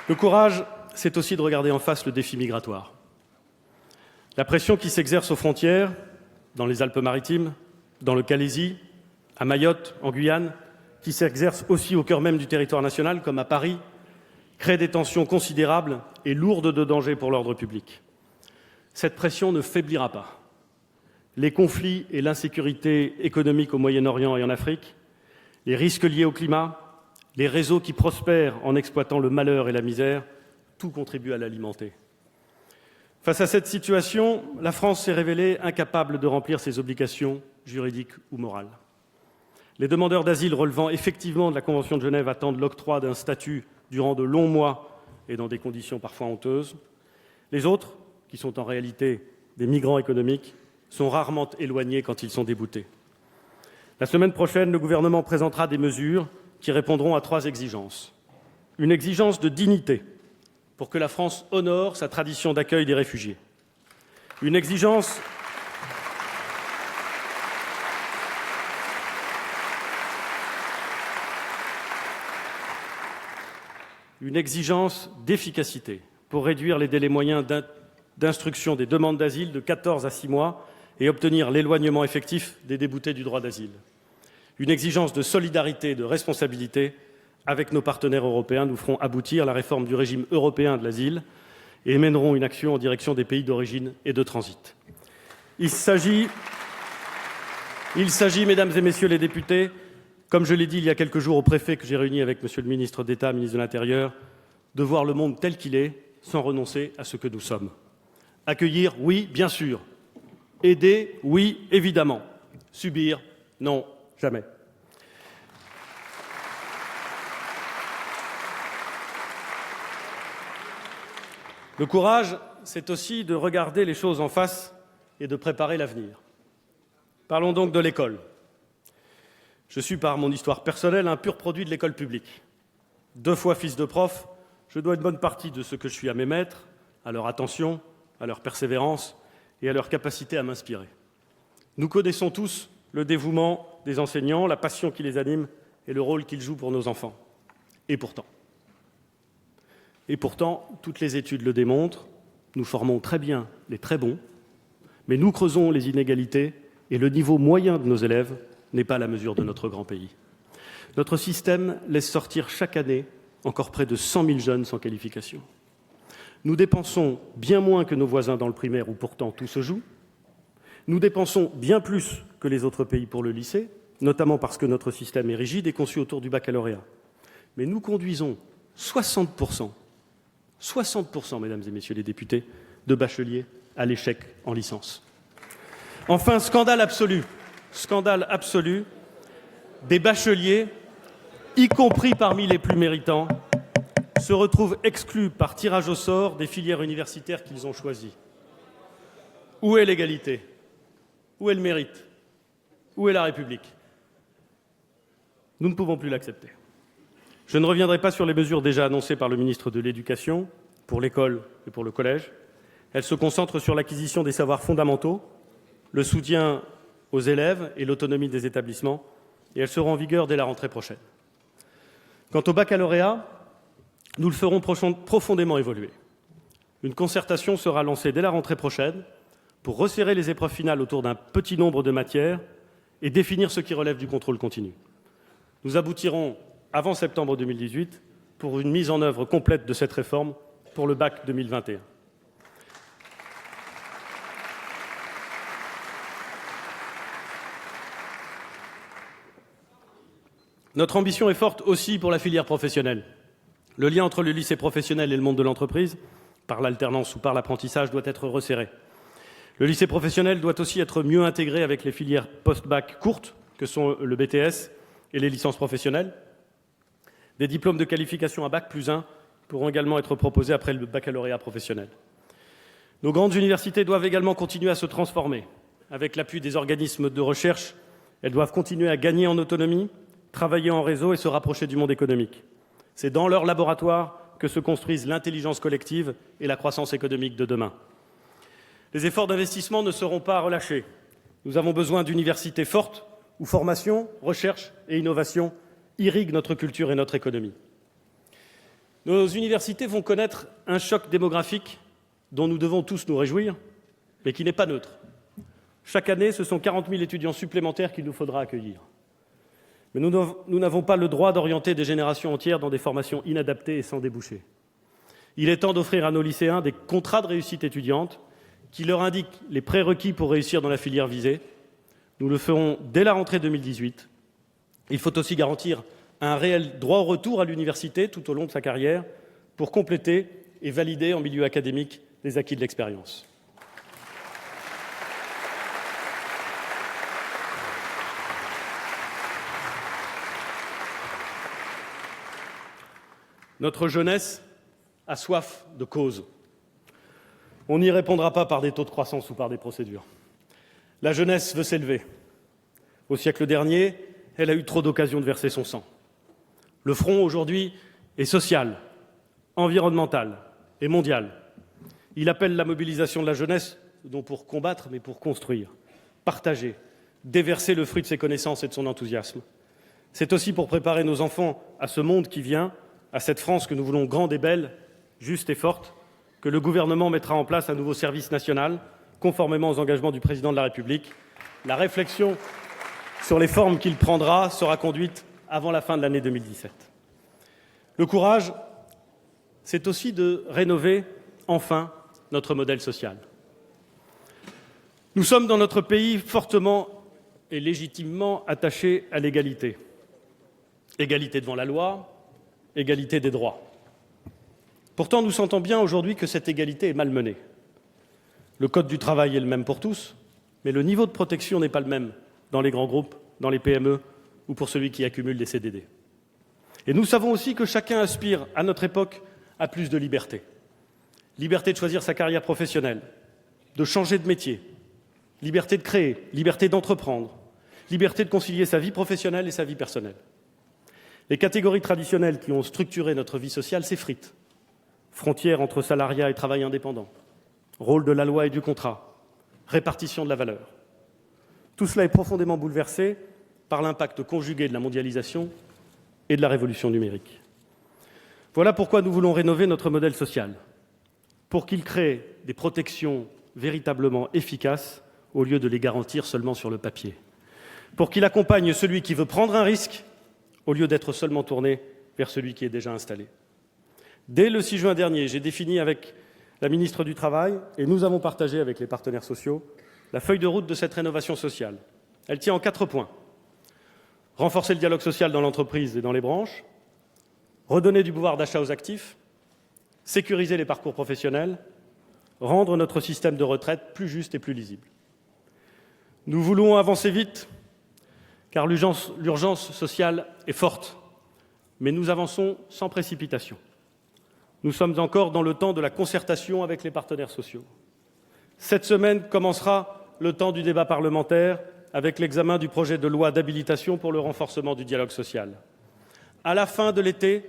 Le courage, c'est aussi de regarder en face le défi migratoire. La pression qui s'exerce aux frontières, dans les Alpes-Maritimes, dans le Calaisis, à Mayotte, en Guyane, qui s'exerce aussi au cœur même du territoire national, comme à Paris, crée des tensions considérables et lourdes de dangers pour l'ordre public. Cette pression ne faiblira pas. Les conflits et l'insécurité économique au Moyen-Orient et en Afrique, les risques liés au climat, les réseaux qui prospèrent en exploitant le malheur et la misère, tout contribue à l'alimenter. Face à cette situation, la France s'est révélée incapable de remplir ses obligations juridiques ou morales. Les demandeurs d'asile relevant effectivement de la Convention de Genève attendent l'octroi d'un statut durant de longs mois et dans des conditions parfois honteuses. Les autres, qui sont en réalité des migrants économiques, sont rarement éloignés quand ils sont déboutés. La semaine prochaine, le gouvernement présentera des mesures qui répondront à 3 exigences. Une exigence de dignité, pour que la France honore sa tradition d'accueil des réfugiés. Une exigence d'efficacité pour réduire les délais moyens d'instruction des demandes d'asile de 14 à 6 mois et obtenir l'éloignement effectif des déboutés du droit d'asile. Une exigence de solidarité et de responsabilité avec nos partenaires européens. Nous ferons aboutir la réforme du régime européen de l'asile et mènerons une action en direction des pays d'origine et de transit. Il s'agit, mesdames et messieurs les députés, comme je l'ai dit il y a quelques jours au préfet que j'ai réuni avec monsieur le ministre d'État, ministre de l'Intérieur, de voir le monde tel qu'il est, sans renoncer à ce que nous sommes. Accueillir, oui, bien sûr. Aider, oui, évidemment. Subir, non, jamais. Le courage, c'est aussi de regarder les choses en face et de préparer l'avenir. Parlons donc de l'école. Je suis, par mon histoire personnelle, un pur produit de l'école publique. 2 fois fils de prof, je dois une bonne partie de ce que je suis à mes maîtres, à leur attention, à leur persévérance et à leur capacité à m'inspirer. Nous connaissons tous le dévouement des enseignants, la passion qui les anime et le rôle qu'ils jouent pour nos enfants. Et pourtant, toutes les études le démontrent, nous formons très bien les très bons, mais nous creusons les inégalités et le niveau moyen de nos élèves n'est pas à la mesure de notre grand pays. Notre système laisse sortir chaque année encore près de 100 000 jeunes sans qualification. Nous dépensons bien moins que nos voisins dans le primaire où pourtant tout se joue. Nous dépensons bien plus que les autres pays pour le lycée, notamment parce que notre système est rigide et conçu autour du baccalauréat. Mais nous conduisons 60%, mesdames et messieurs les députés, de bacheliers à l'échec en licence. Enfin, scandale absolu, des bacheliers, y compris parmi les plus méritants, se retrouvent exclus par tirage au sort des filières universitaires qu'ils ont choisies. Où est l'égalité? Où est le mérite? Où est la République? Nous ne pouvons plus l'accepter. Je ne reviendrai pas sur les mesures déjà annoncées par le ministre de l'Éducation pour l'école et pour le collège. Elles se concentrent sur l'acquisition des savoirs fondamentaux, le soutien aux élèves et l'autonomie des établissements, et elles seront en vigueur dès la rentrée prochaine. Quant au baccalauréat, nous le ferons profondément évoluer. Une concertation sera lancée dès la rentrée prochaine pour resserrer les épreuves finales autour d'un petit nombre de matières et définir ce qui relève du contrôle continu. Nous aboutirons avant septembre 2018 pour une mise en œuvre complète de cette réforme pour le bac 2021. Notre ambition est forte aussi pour la filière professionnelle. Le lien entre le lycée professionnel et le monde de l'entreprise, par l'alternance ou par l'apprentissage, doit être resserré. Le lycée professionnel doit aussi être mieux intégré avec les filières post-bac courtes, que sont le BTS et les licences professionnelles. Des diplômes de qualification à bac plus 1 pourront également être proposés après le baccalauréat professionnel. Nos grandes universités doivent également continuer à se transformer avec l'appui des organismes de recherche, elles doivent continuer à gagner en autonomie, travailler en réseau et se rapprocher du monde économique. C'est dans leur laboratoire que se construisent l'intelligence collective et la croissance économique de demain. Les efforts d'investissement ne seront pas relâchés. Nous avons besoin d'universités fortes où formation, recherche et innovation irriguent notre culture et notre économie. Nos universités vont connaître un choc démographique dont nous devons tous nous réjouir, mais qui n'est pas neutre. Chaque année, ce sont 40 000 étudiants supplémentaires qu'il nous faudra accueillir. Mais nous n'avons pas le droit d'orienter des générations entières dans des formations inadaptées et sans débouchés. Il est temps d'offrir à nos lycéens des contrats de réussite étudiante qui leur indiquent les prérequis pour réussir dans la filière visée. Nous le ferons dès la rentrée 2018. Il faut aussi garantir un réel droit au retour à l'université tout au long de sa carrière pour compléter et valider en milieu académique les acquis de l'expérience. Notre jeunesse a soif de cause. On n'y répondra pas par des taux de croissance ou par des procédures. La jeunesse veut s'élever. Au siècle dernier, elle a eu trop d'occasions de verser son sang. Le front, aujourd'hui, est social, environnemental et mondial. Il appelle la mobilisation de la jeunesse, non pour combattre, mais pour construire, partager, déverser le fruit de ses connaissances et de son enthousiasme. C'est aussi pour préparer nos enfants à ce monde qui vient, à cette France que nous voulons grande et belle, juste et forte, que le gouvernement mettra en place un nouveau service national, conformément aux engagements du président de la République. La réflexion sur les formes qu'il prendra sera conduite avant la fin de l'année 2017. Le courage, c'est aussi de rénover enfin notre modèle social. Nous sommes dans notre pays fortement et légitimement attachés à l'égalité. Égalité devant la loi, égalité des droits. Pourtant, nous sentons bien aujourd'hui que cette égalité est malmenée. Le code du travail est le même pour tous, mais le niveau de protection n'est pas le même dans les grands groupes, dans les PME ou pour celui qui accumule des CDD. Et nous savons aussi que chacun aspire, à notre époque, à plus de liberté. Liberté de choisir sa carrière professionnelle, de changer de métier, liberté de créer, liberté d'entreprendre, liberté de concilier sa vie professionnelle et sa vie personnelle. Les catégories traditionnelles qui ont structuré notre vie sociale s'effritent. Frontières entre salariat et travail indépendant, rôle de la loi et du contrat, répartition de la valeur. Tout cela est profondément bouleversé par l'impact conjugué de la mondialisation et de la révolution numérique. Voilà pourquoi nous voulons rénover notre modèle social, pour qu'il crée des protections véritablement efficaces au lieu de les garantir seulement sur le papier, pour qu'il accompagne celui qui veut prendre un risque au lieu d'être seulement tourné vers celui qui est déjà installé. Dès le 6 juin dernier, j'ai défini avec la ministre du Travail, et nous avons partagé avec les partenaires sociaux, la feuille de route de cette rénovation sociale. Elle tient en 4 points. Renforcer le dialogue social dans l'entreprise et dans les branches, redonner du pouvoir d'achat aux actifs, sécuriser les parcours professionnels, rendre notre système de retraite plus juste et plus lisible. Nous voulons avancer vite, car l'urgence sociale est forte, mais nous avançons sans précipitation. Nous sommes encore dans le temps de la concertation avec les partenaires sociaux. Cette semaine commencera le temps du débat parlementaire avec l'examen du projet de loi d'habilitation pour le renforcement du dialogue social. À la fin de l'été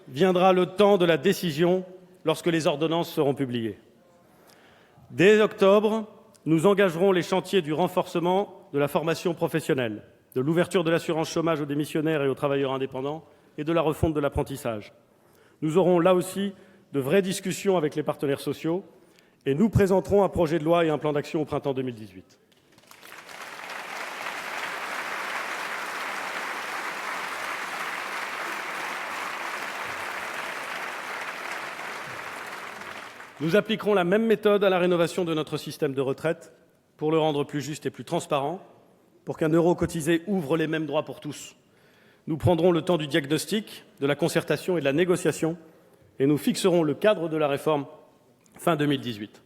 viendra le temps de la décision lorsque les ordonnances seront publiées. Dès octobre, nous engagerons les chantiers du renforcement de la formation professionnelle, de l'ouverture de l'assurance chômage aux démissionnaires et aux travailleurs indépendants et de la refonte de l'apprentissage. Nous aurons là aussi de vraies discussions avec les partenaires sociaux et nous présenterons un projet de loi et un plan d'action au printemps 2018. Nous appliquerons la même méthode à la rénovation de notre système de retraite pour le rendre plus juste et plus transparent, pour qu'un euro cotisé ouvre les mêmes droits pour tous. Nous prendrons le temps du diagnostic, de la concertation et de la négociation, et nous fixerons le cadre de la réforme fin 2018.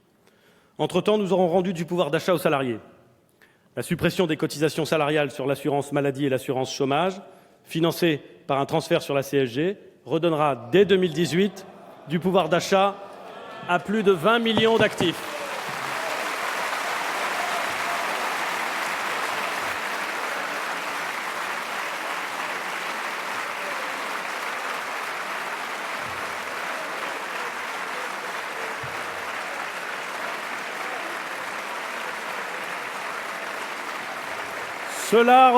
Entre-temps, nous aurons rendu du pouvoir d'achat aux salariés. La suppression des cotisations salariales sur l'assurance maladie et l'assurance chômage, financée par un transfert sur la CSG, redonnera dès 2018 du pouvoir d'achat à plus de 20 millions d'actifs. Cela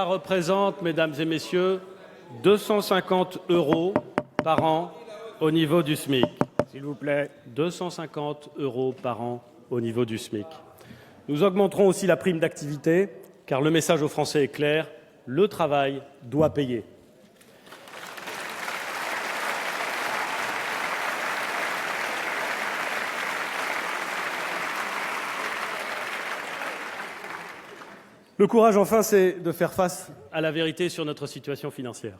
représente, mesdames et messieurs, 250 € par an au niveau du SMIC. S'il vous plaît. 250 € par an au niveau du SMIC. Nous augmenterons aussi la prime d'activité, car le message aux Français est clair, le travail doit payer. Le courage, enfin, c'est de faire face à la vérité sur notre situation financière.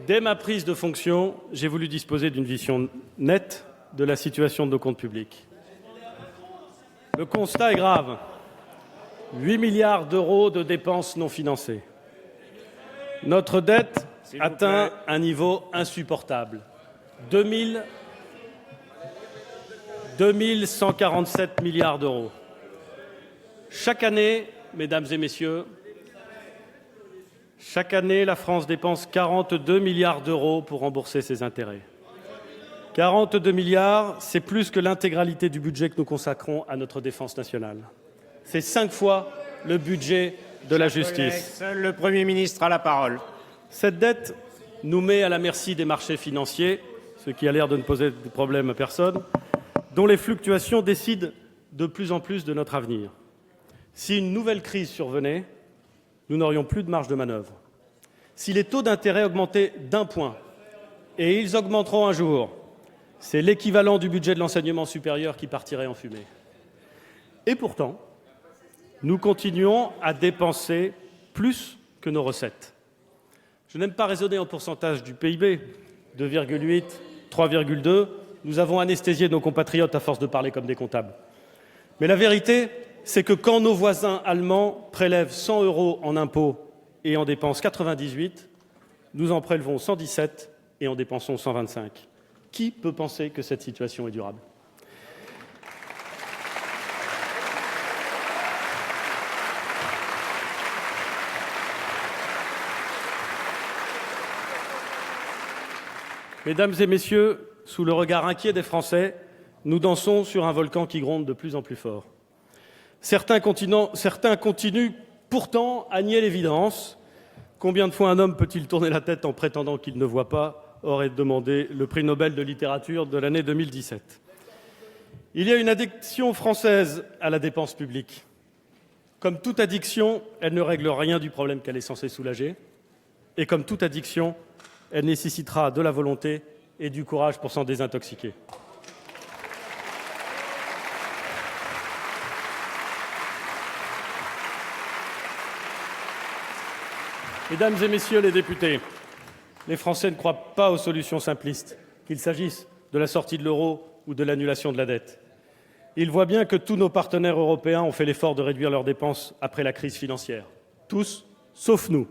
Dès ma prise de fonction, j'ai voulu disposer d'une vision nette de la situation de nos comptes publics. Le constat est grave. 8 milliards d'euros de dépenses non financées. Notre dette atteint un niveau insupportable. 2147 milliards d'euros. Chaque année, mesdames et messieurs, chaque année, la France dépense 42 milliards d'euros pour rembourser ses intérêts. 42 milliards, c'est plus que l'intégralité du budget que nous consacrons à notre défense nationale. C'est 5 fois le budget de la justice. Seul le Premier ministre a la parole. Cette dette nous met à la merci des marchés financiers, ce qui a l'air de ne poser de problème à personne, dont les fluctuations décident de plus en plus de notre avenir. Si une nouvelle crise survenait, nous n'aurions plus de marge de manœuvre. Si les taux d'intérêt augmentaient d'1 point, et ils augmenteront un jour, c'est l'équivalent du budget de l'enseignement supérieur qui partirait en fumée. Et pourtant, nous continuons à dépenser plus que nos recettes. Je n'aime pas raisonner en pourcentage du PIB, 2,8, 3,2. Nous avons anesthésié nos compatriotes à force de parler comme des comptables. Mais la vérité, c'est que quand nos voisins allemands prélèvent 100 € en impôts et en dépensent 98, nous en prélevons 117 et en dépensons 125. Qui peut penser que cette situation est durable ? Mesdames et messieurs, sous le regard inquiet des Français, nous dansons sur un volcan qui gronde de plus en plus fort. Certains continuent pourtant à nier l'évidence. Combien de fois un homme peut-il tourner la tête en prétendant qu'il ne voit pas ? Aurait demandé le prix Nobel de littérature de l'année 2017. Il y a une addiction française à la dépense publique. Comme toute addiction, elle ne règle rien du problème qu'elle est censée soulager. Et comme toute addiction, elle nécessitera de la volonté et du courage pour s'en désintoxiquer. Mesdames et messieurs les députés, les Français ne croient pas aux solutions simplistes, qu'il s'agisse de la sortie de l'euro ou de l'annulation de la dette. Ils voient bien que tous nos partenaires européens ont fait l'effort de réduire leurs dépenses après la crise financière. Tous, sauf nous.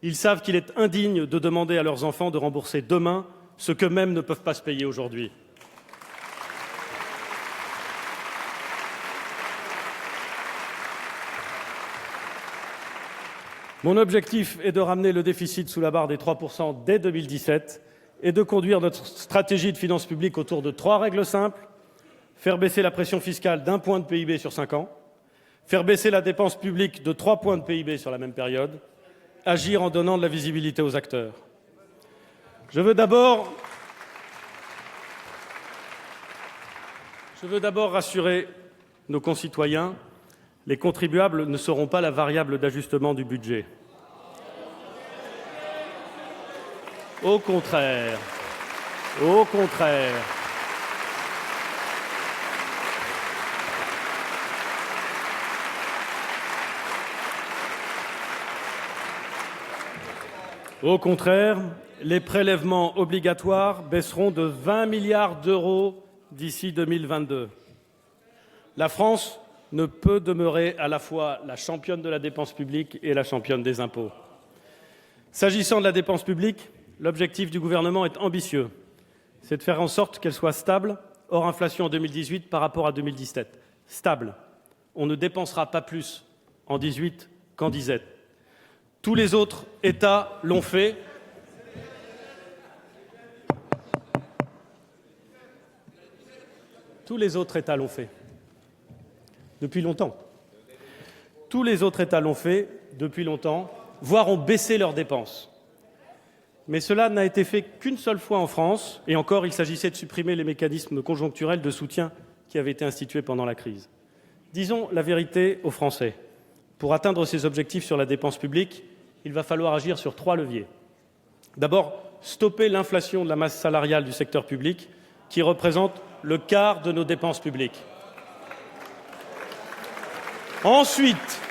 Ils savent qu'il est indigne de demander à leurs enfants de rembourser demain ce qu'eux-mêmes ne peuvent pas se payer aujourd'hui. Mon objectif est de ramener le déficit sous la barre des 3 % dès 2017 et de conduire notre stratégie de finances publiques autour de 3 règles simples. Faire baisser la pression fiscale d'1 point de PIB sur 5 ans, faire baisser la dépense publique de 3 points de PIB sur la même période, agir en donnant de la visibilité aux acteurs. Je veux d'abord rassurer nos concitoyens, les contribuables ne seront pas la variable d'ajustement du budget. Au contraire, les prélèvements obligatoires baisseront de 20 milliards d'euros d'ici 2022. La France ne peut demeurer à la fois la championne de la dépense publique et la championne des impôts. S'agissant de la dépense publique, l'objectif du gouvernement est ambitieux. C'est de faire en sorte qu'elle soit stable, hors inflation en 2018 par rapport à 2017. Stable. On ne dépensera pas plus en 2018 qu'en 2017. Tous les autres États l'ont fait. Tous les autres États l'ont fait. Depuis longtemps. Tous les autres États l'ont fait depuis longtemps, voire ont baissé leurs dépenses. Mais cela n'a été fait qu'une seule fois en France, et encore, il s'agissait de supprimer les mécanismes conjoncturels de soutien qui avaient été institués pendant la crise. Disons la vérité aux Français. Pour atteindre ces objectifs sur la dépense publique, il va falloir agir sur 3 leviers. D'abord, stopper l'inflation de la masse salariale du secteur public, qui représente le quart de nos dépenses publiques. Ensuite,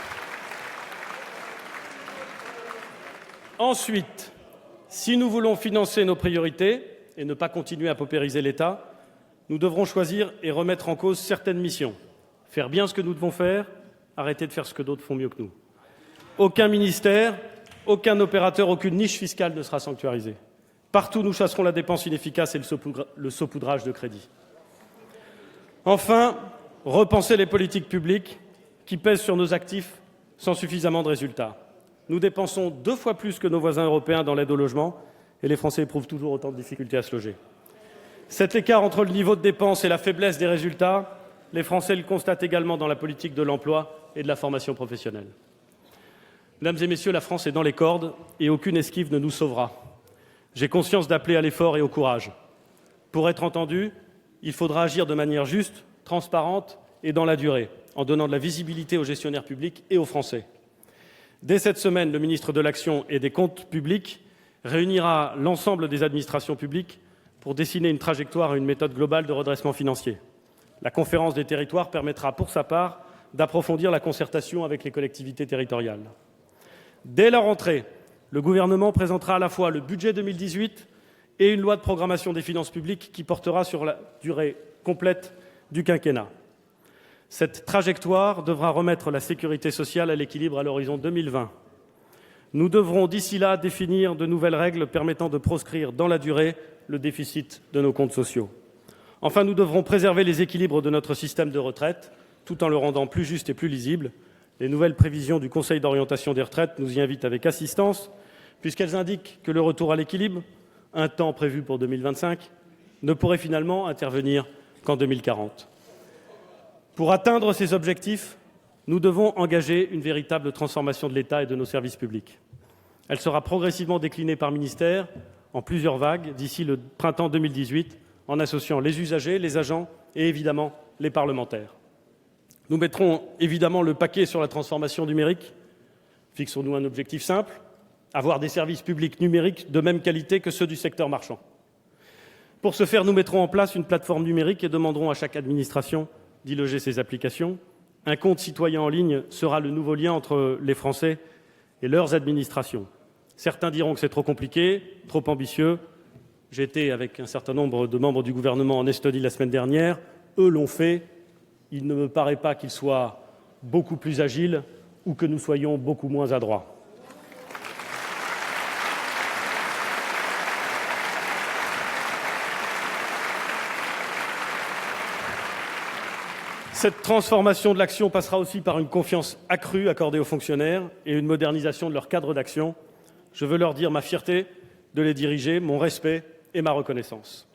si nous voulons financer nos priorités et ne pas continuer à paupériser l'État, nous devrons choisir et remettre en cause certaines missions. Faire bien ce que nous devons faire, arrêter de faire ce que d'autres font mieux que nous. Aucun ministère, aucun opérateur, aucune niche fiscale ne sera sanctuarisée. Partout, nous chasserons la dépense inefficace et le saupoudrage de crédit. Enfin, repenser les politiques publiques qui pèsent sur nos actifs sans suffisamment de résultats. Nous dépensons 2 fois plus que nos voisins européens dans l'aide au logement et les Français éprouvent toujours autant de difficultés à se loger. Cet écart entre le niveau de dépenses et la faiblesse des résultats, les Français le constatent également dans la politique de l'emploi et de la formation professionnelle. Mesdames et messieurs, la France est dans les cordes et aucune esquive ne nous sauvera. J'ai conscience d'appeler à l'effort et au courage. Pour être entendu, il faudra agir de manière juste, transparente et dans la durée, en donnant de la visibilité aux gestionnaires publics et aux Français. Dès cette semaine, le ministre de l'Action et des Comptes publics réunira l'ensemble des administrations publiques pour dessiner une trajectoire et une méthode globale de redressement financier. La conférence des territoires permettra, pour sa part, d'approfondir la concertation avec les collectivités territoriales. Dès la rentrée, le gouvernement présentera à la fois le budget 2018 et une loi de programmation des finances publiques qui portera sur la durée complète du quinquennat. Cette trajectoire devra remettre la sécurité sociale à l'équilibre à l'horizon 2020. Nous devrons d'ici là définir de nouvelles règles permettant de proscrire dans la durée le déficit de nos comptes sociaux. Enfin, nous devrons préserver les équilibres de notre système de retraite tout en le rendant plus juste et plus lisible. Les nouvelles prévisions du Conseil d'orientation des retraites nous y invitent avec assistance, puisqu'elles indiquent que le retour à l'équilibre, un temps prévu pour 2025, ne pourrait finalement intervenir qu'en 2040. Pour atteindre ces objectifs, nous devons engager une véritable transformation de l'État et de nos services publics. Elle sera progressivement déclinée par ministère, en plusieurs vagues, d'ici le printemps 2018, en associant les usagers, les agents et évidemment les parlementaires. Nous mettrons évidemment le paquet sur la transformation numérique. Fixons-nous un objectif simple, avoir des services publics numériques de même qualité que ceux du secteur marchand. Pour ce faire, nous mettrons en place une plateforme numérique et demanderons à chaque administration d'y loger ses applications. Un compte citoyen en ligne sera le nouveau lien entre les Français et leurs administrations. Certains diront que c'est trop compliqué, trop ambitieux. J'ai été avec un certain nombre de membres du gouvernement en Estonie la semaine dernière. Eux l'ont fait. Il ne me paraît pas qu'il soit beaucoup plus agile ou que nous soyons beaucoup moins adroits. Cette transformation de l'action passera aussi par une confiance accrue accordée aux fonctionnaires et une modernisation de leur cadre d'action. Je veux leur dire ma fierté de les diriger, mon respect et ma reconnaissance.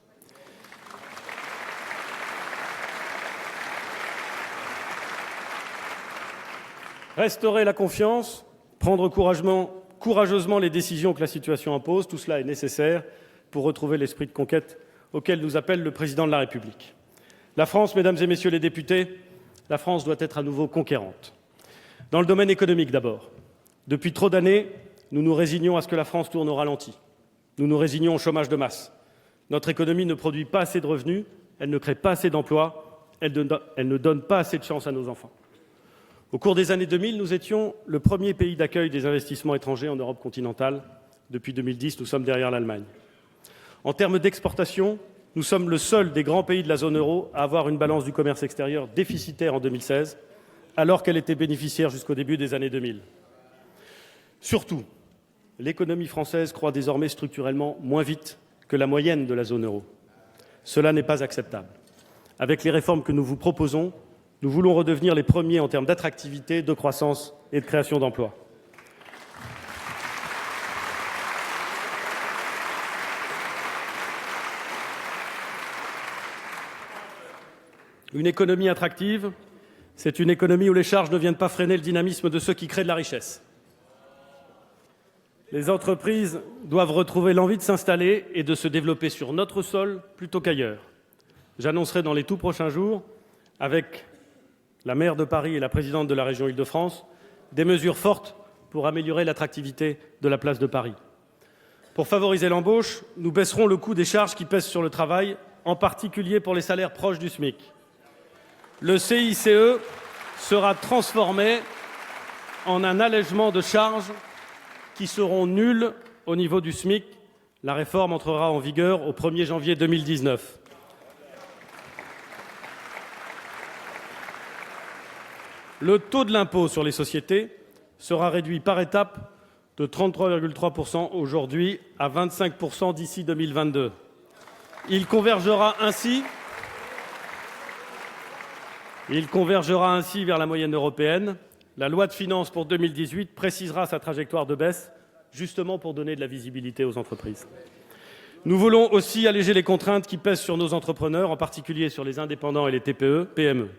Restaurer la confiance, prendre courageusement les décisions que la situation impose, tout cela est nécessaire pour retrouver l'esprit de conquête auquel nous appelle le Président de la République. La France, mesdames et messieurs les députés, la France doit être à nouveau conquérante. Dans le domaine économique d'abord. Depuis trop d'années, nous nous résignons à ce que la France tourne au ralenti. Nous nous résignons au chômage de masse. Notre économie ne produit pas assez de revenus, elle ne crée pas assez d'emplois, elle ne donne pas assez de chance à nos enfants. Au cours des années 2000, nous étions le premier pays d'accueil des investissements étrangers en Europe continentale. Depuis 2010, nous sommes derrière l'Allemagne. En termes d'exportation, nous sommes le seul des grands pays de la zone euro à avoir une balance du commerce extérieur déficitaire en 2016, alors qu'elle était bénéficiaire jusqu'au début des années 2000. Surtout, l'économie française croît désormais structurellement moins vite que la moyenne de la zone euro. Cela n'est pas acceptable. Avec les réformes que nous vous proposons, nous voulons redevenir les premiers en termes d'attractivité, de croissance et de création d'emplois. Une économie attractive, c'est une économie où les charges ne viennent pas freiner le dynamisme de ceux qui créent de la richesse. Les entreprises doivent retrouver l'envie de s'installer et de se développer sur notre sol plutôt qu'ailleurs. J'annoncerai dans les tout prochains jours, avec la maire de Paris et la présidente de la région Île-de-France, des mesures fortes pour améliorer l'attractivité de la place de Paris. Pour favoriser l'embauche, nous baisserons le coût des charges qui pèsent sur le travail, en particulier pour les salaires proches du SMIC. Le CICE sera transformé en un allègement de charges qui seront nuls au niveau du SMIC. La réforme entrera en vigueur au 1er janvier 2019. Le taux de l'impôt sur les sociétés sera réduit par étapes de 33,3% aujourd'hui à 25% d'ici 2022. Il convergera ainsi vers la moyenne européenne. La loi de finances pour 2018 précisera sa trajectoire de baisse, justement pour donner de la visibilité aux entreprises. Nous voulons aussi alléger les contraintes qui pèsent sur nos entrepreneurs, en particulier sur les indépendants et les TPE, PME.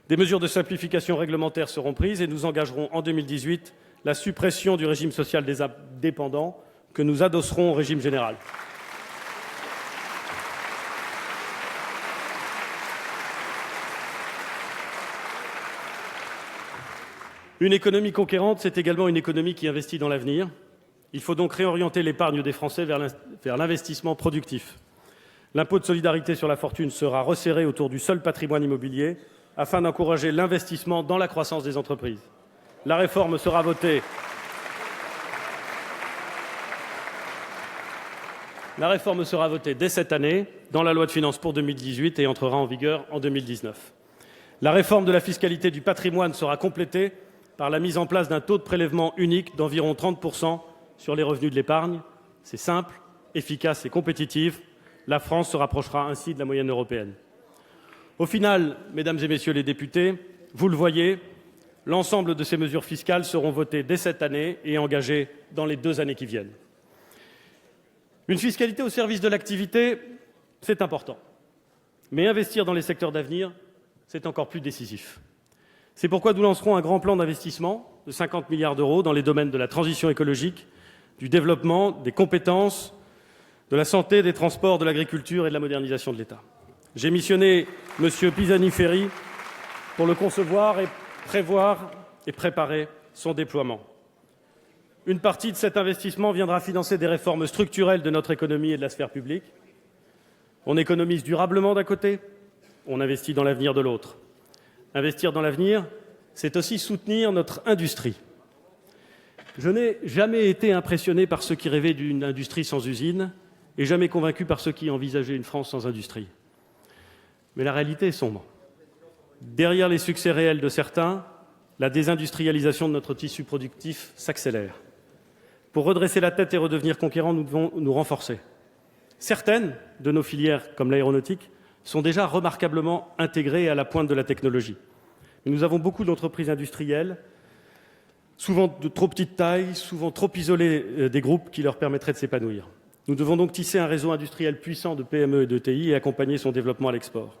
Des mesures de simplification réglementaire seront prises et nous engagerons en 2018 la suppression du régime social des indépendants que nous adosserons au régime général. Une économie conquérante, c'est également une économie qui investit dans l'avenir. Il faut donc réorienter l'épargne des Français vers l'investissement productif. L'impôt de solidarité sur la fortune sera resserré autour du seul patrimoine immobilier afin d'encourager l'investissement dans la croissance des entreprises. La réforme sera votée dès cette année dans la loi de finances pour 2018 et entrera en vigueur en 2019. La réforme de la fiscalité du patrimoine sera complétée par la mise en place d'un taux de prélèvement unique d'environ 30% sur les revenus de l'épargne. C'est simple, efficace et compétitif. La France se rapprochera ainsi de la moyenne européenne. Au final, mesdames et messieurs les députés, vous le voyez, l'ensemble de ces mesures fiscales seront votées dès cette année et engagées dans les 2 années qui viennent. Une fiscalité au service de l'activité, c'est important. Mais investir dans les secteurs d'avenir, c'est encore plus décisif. C'est pourquoi nous lancerons un grand plan d'investissement de 50 milliards d'euros dans les domaines de la transition écologique, du développement, des compétences, de la santé, des transports, de l'agriculture et de la modernisation de l'État. J'ai missionné M. Pisani-Ferry pour le concevoir et prévoir et préparer son déploiement. Une partie de cet investissement viendra financer des réformes structurelles de notre économie et de la sphère publique. On économise durablement d'un côté, on investit dans l'avenir de l'autre. Investir dans l'avenir, c'est aussi soutenir notre industrie. Je n'ai jamais été impressionné par ceux qui rêvaient d'une industrie sans usine et jamais convaincu par ceux qui envisageaient une France sans industrie. Mais la réalité est sombre. Derrière les succès réels de certains, la désindustrialisation de notre tissu productif s'accélère. Pour redresser la tête et redevenir conquérants, nous devons nous renforcer. Certaines de nos filières, comme l'aéronautique, sont déjà remarquablement intégrées à la pointe de la technologie. Mais nous avons beaucoup d'entreprises industrielles, souvent de trop petite taille, souvent trop isolées des groupes qui leur permettraient de s'épanouir. Nous devons donc tisser un réseau industriel puissant de PME et de TI et accompagner son développement à l'export.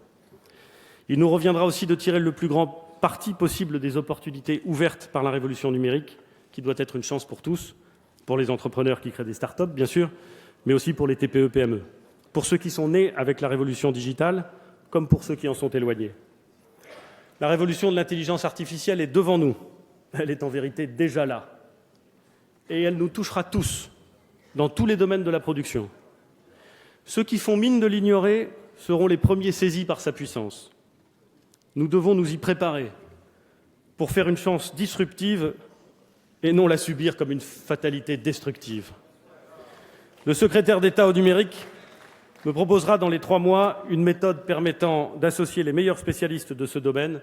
Il nous reviendra aussi de tirer le plus grand parti possible des opportunités ouvertes par la révolution numérique, qui doit être une chance pour tous, pour les entrepreneurs qui créent des start-up, bien sûr, mais aussi pour les TPE-PME, pour ceux qui sont nés avec la révolution digitale, comme pour ceux qui en sont éloignés. La révolution de l'intelligence artificielle est devant nous. Elle est en vérité déjà là. Et elle nous touchera tous, dans tous les domaines de la production. Ceux qui font mine de l'ignorer seront les premiers saisis par sa puissance. Nous devons nous y préparer pour faire une chance disruptive et non la subir comme une fatalité destructive. Le secrétaire d'État au numérique me proposera dans les 3 mois une méthode permettant d'associer les meilleurs spécialistes de ce domaine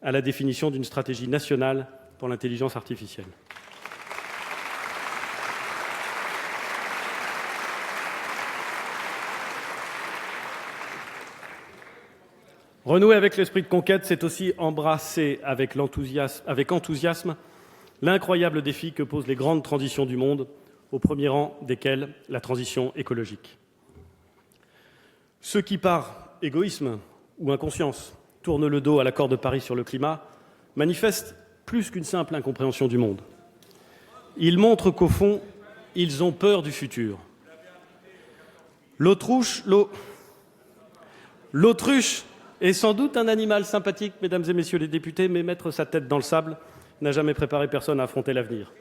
à la définition d'une stratégie nationale pour l'intelligence artificielle. Renouer avec l'esprit de conquête, c'est aussi embrasser avec enthousiasme l'incroyable défi que posent les grandes transitions du monde, au premier rang desquelles la transition écologique. Ceux qui, par égoïsme ou inconscience, tournent le dos à l'accord de Paris sur le climat manifestent plus qu'une simple incompréhension du monde. Ils montrent qu'au fond, ils ont peur du futur. L'autruche est sans doute un animal sympathique, mesdames et messieurs les députés, mais mettre sa tête dans le sable n'a jamais préparé personne à affronter l'avenir.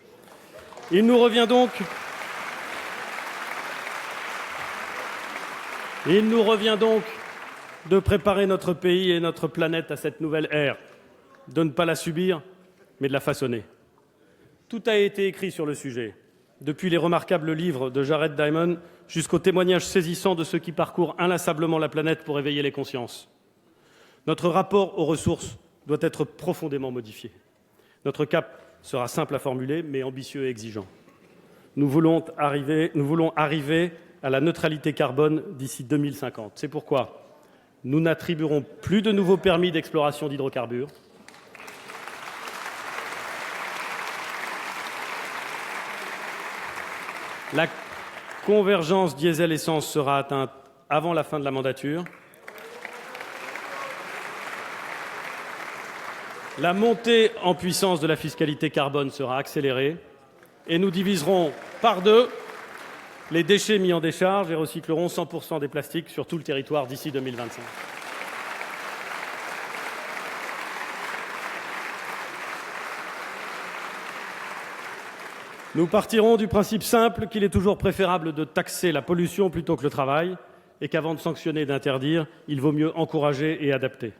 Il nous revient donc de préparer notre pays et notre planète à cette nouvelle ère, de ne pas la subir, mais de la façonner. Tout a été écrit sur le sujet, depuis les remarquables livres de Jared Diamond jusqu'aux témoignages saisissants de ceux qui parcourent inlassablement la planète pour éveiller les consciences. Notre rapport aux ressources doit être profondément modifié. Notre cap sera simple à formuler, mais ambitieux et exigeant. Nous voulons arriver à la neutralité carbone d'ici 2050. C'est pourquoi nous n'attribuerons plus de nouveaux permis d'exploration d'hydrocarbures. La convergence diesel-essence sera atteinte avant la fin de la mandature. La montée en puissance de la fiscalité carbone sera accélérée et nous diviserons par 2 les déchets mis en décharge et recyclerons 100% des plastiques sur tout le territoire d'ici 2025. Nous partirons du principe simple qu'il est toujours préférable de taxer la pollution plutôt que le travail et qu'avant de sanctionner et d'interdire, il vaut mieux encourager et adapter.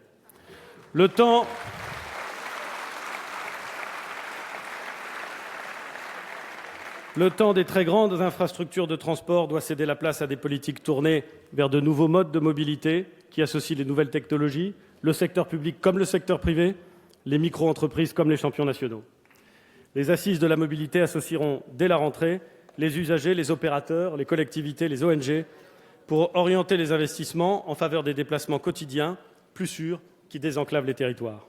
Le temps des très grandes infrastructures de transport doit céder la place à des politiques tournées vers de nouveaux modes de mobilité qui associent les nouvelles technologies, le secteur public comme le secteur privé, les micro-entreprises comme les champions nationaux. Les assises de la mobilité associeront dès la rentrée les usagers, les opérateurs, les collectivités, les ONG pour orienter les investissements en faveur des déplacements quotidiens plus sûrs qui désenclavent les territoires.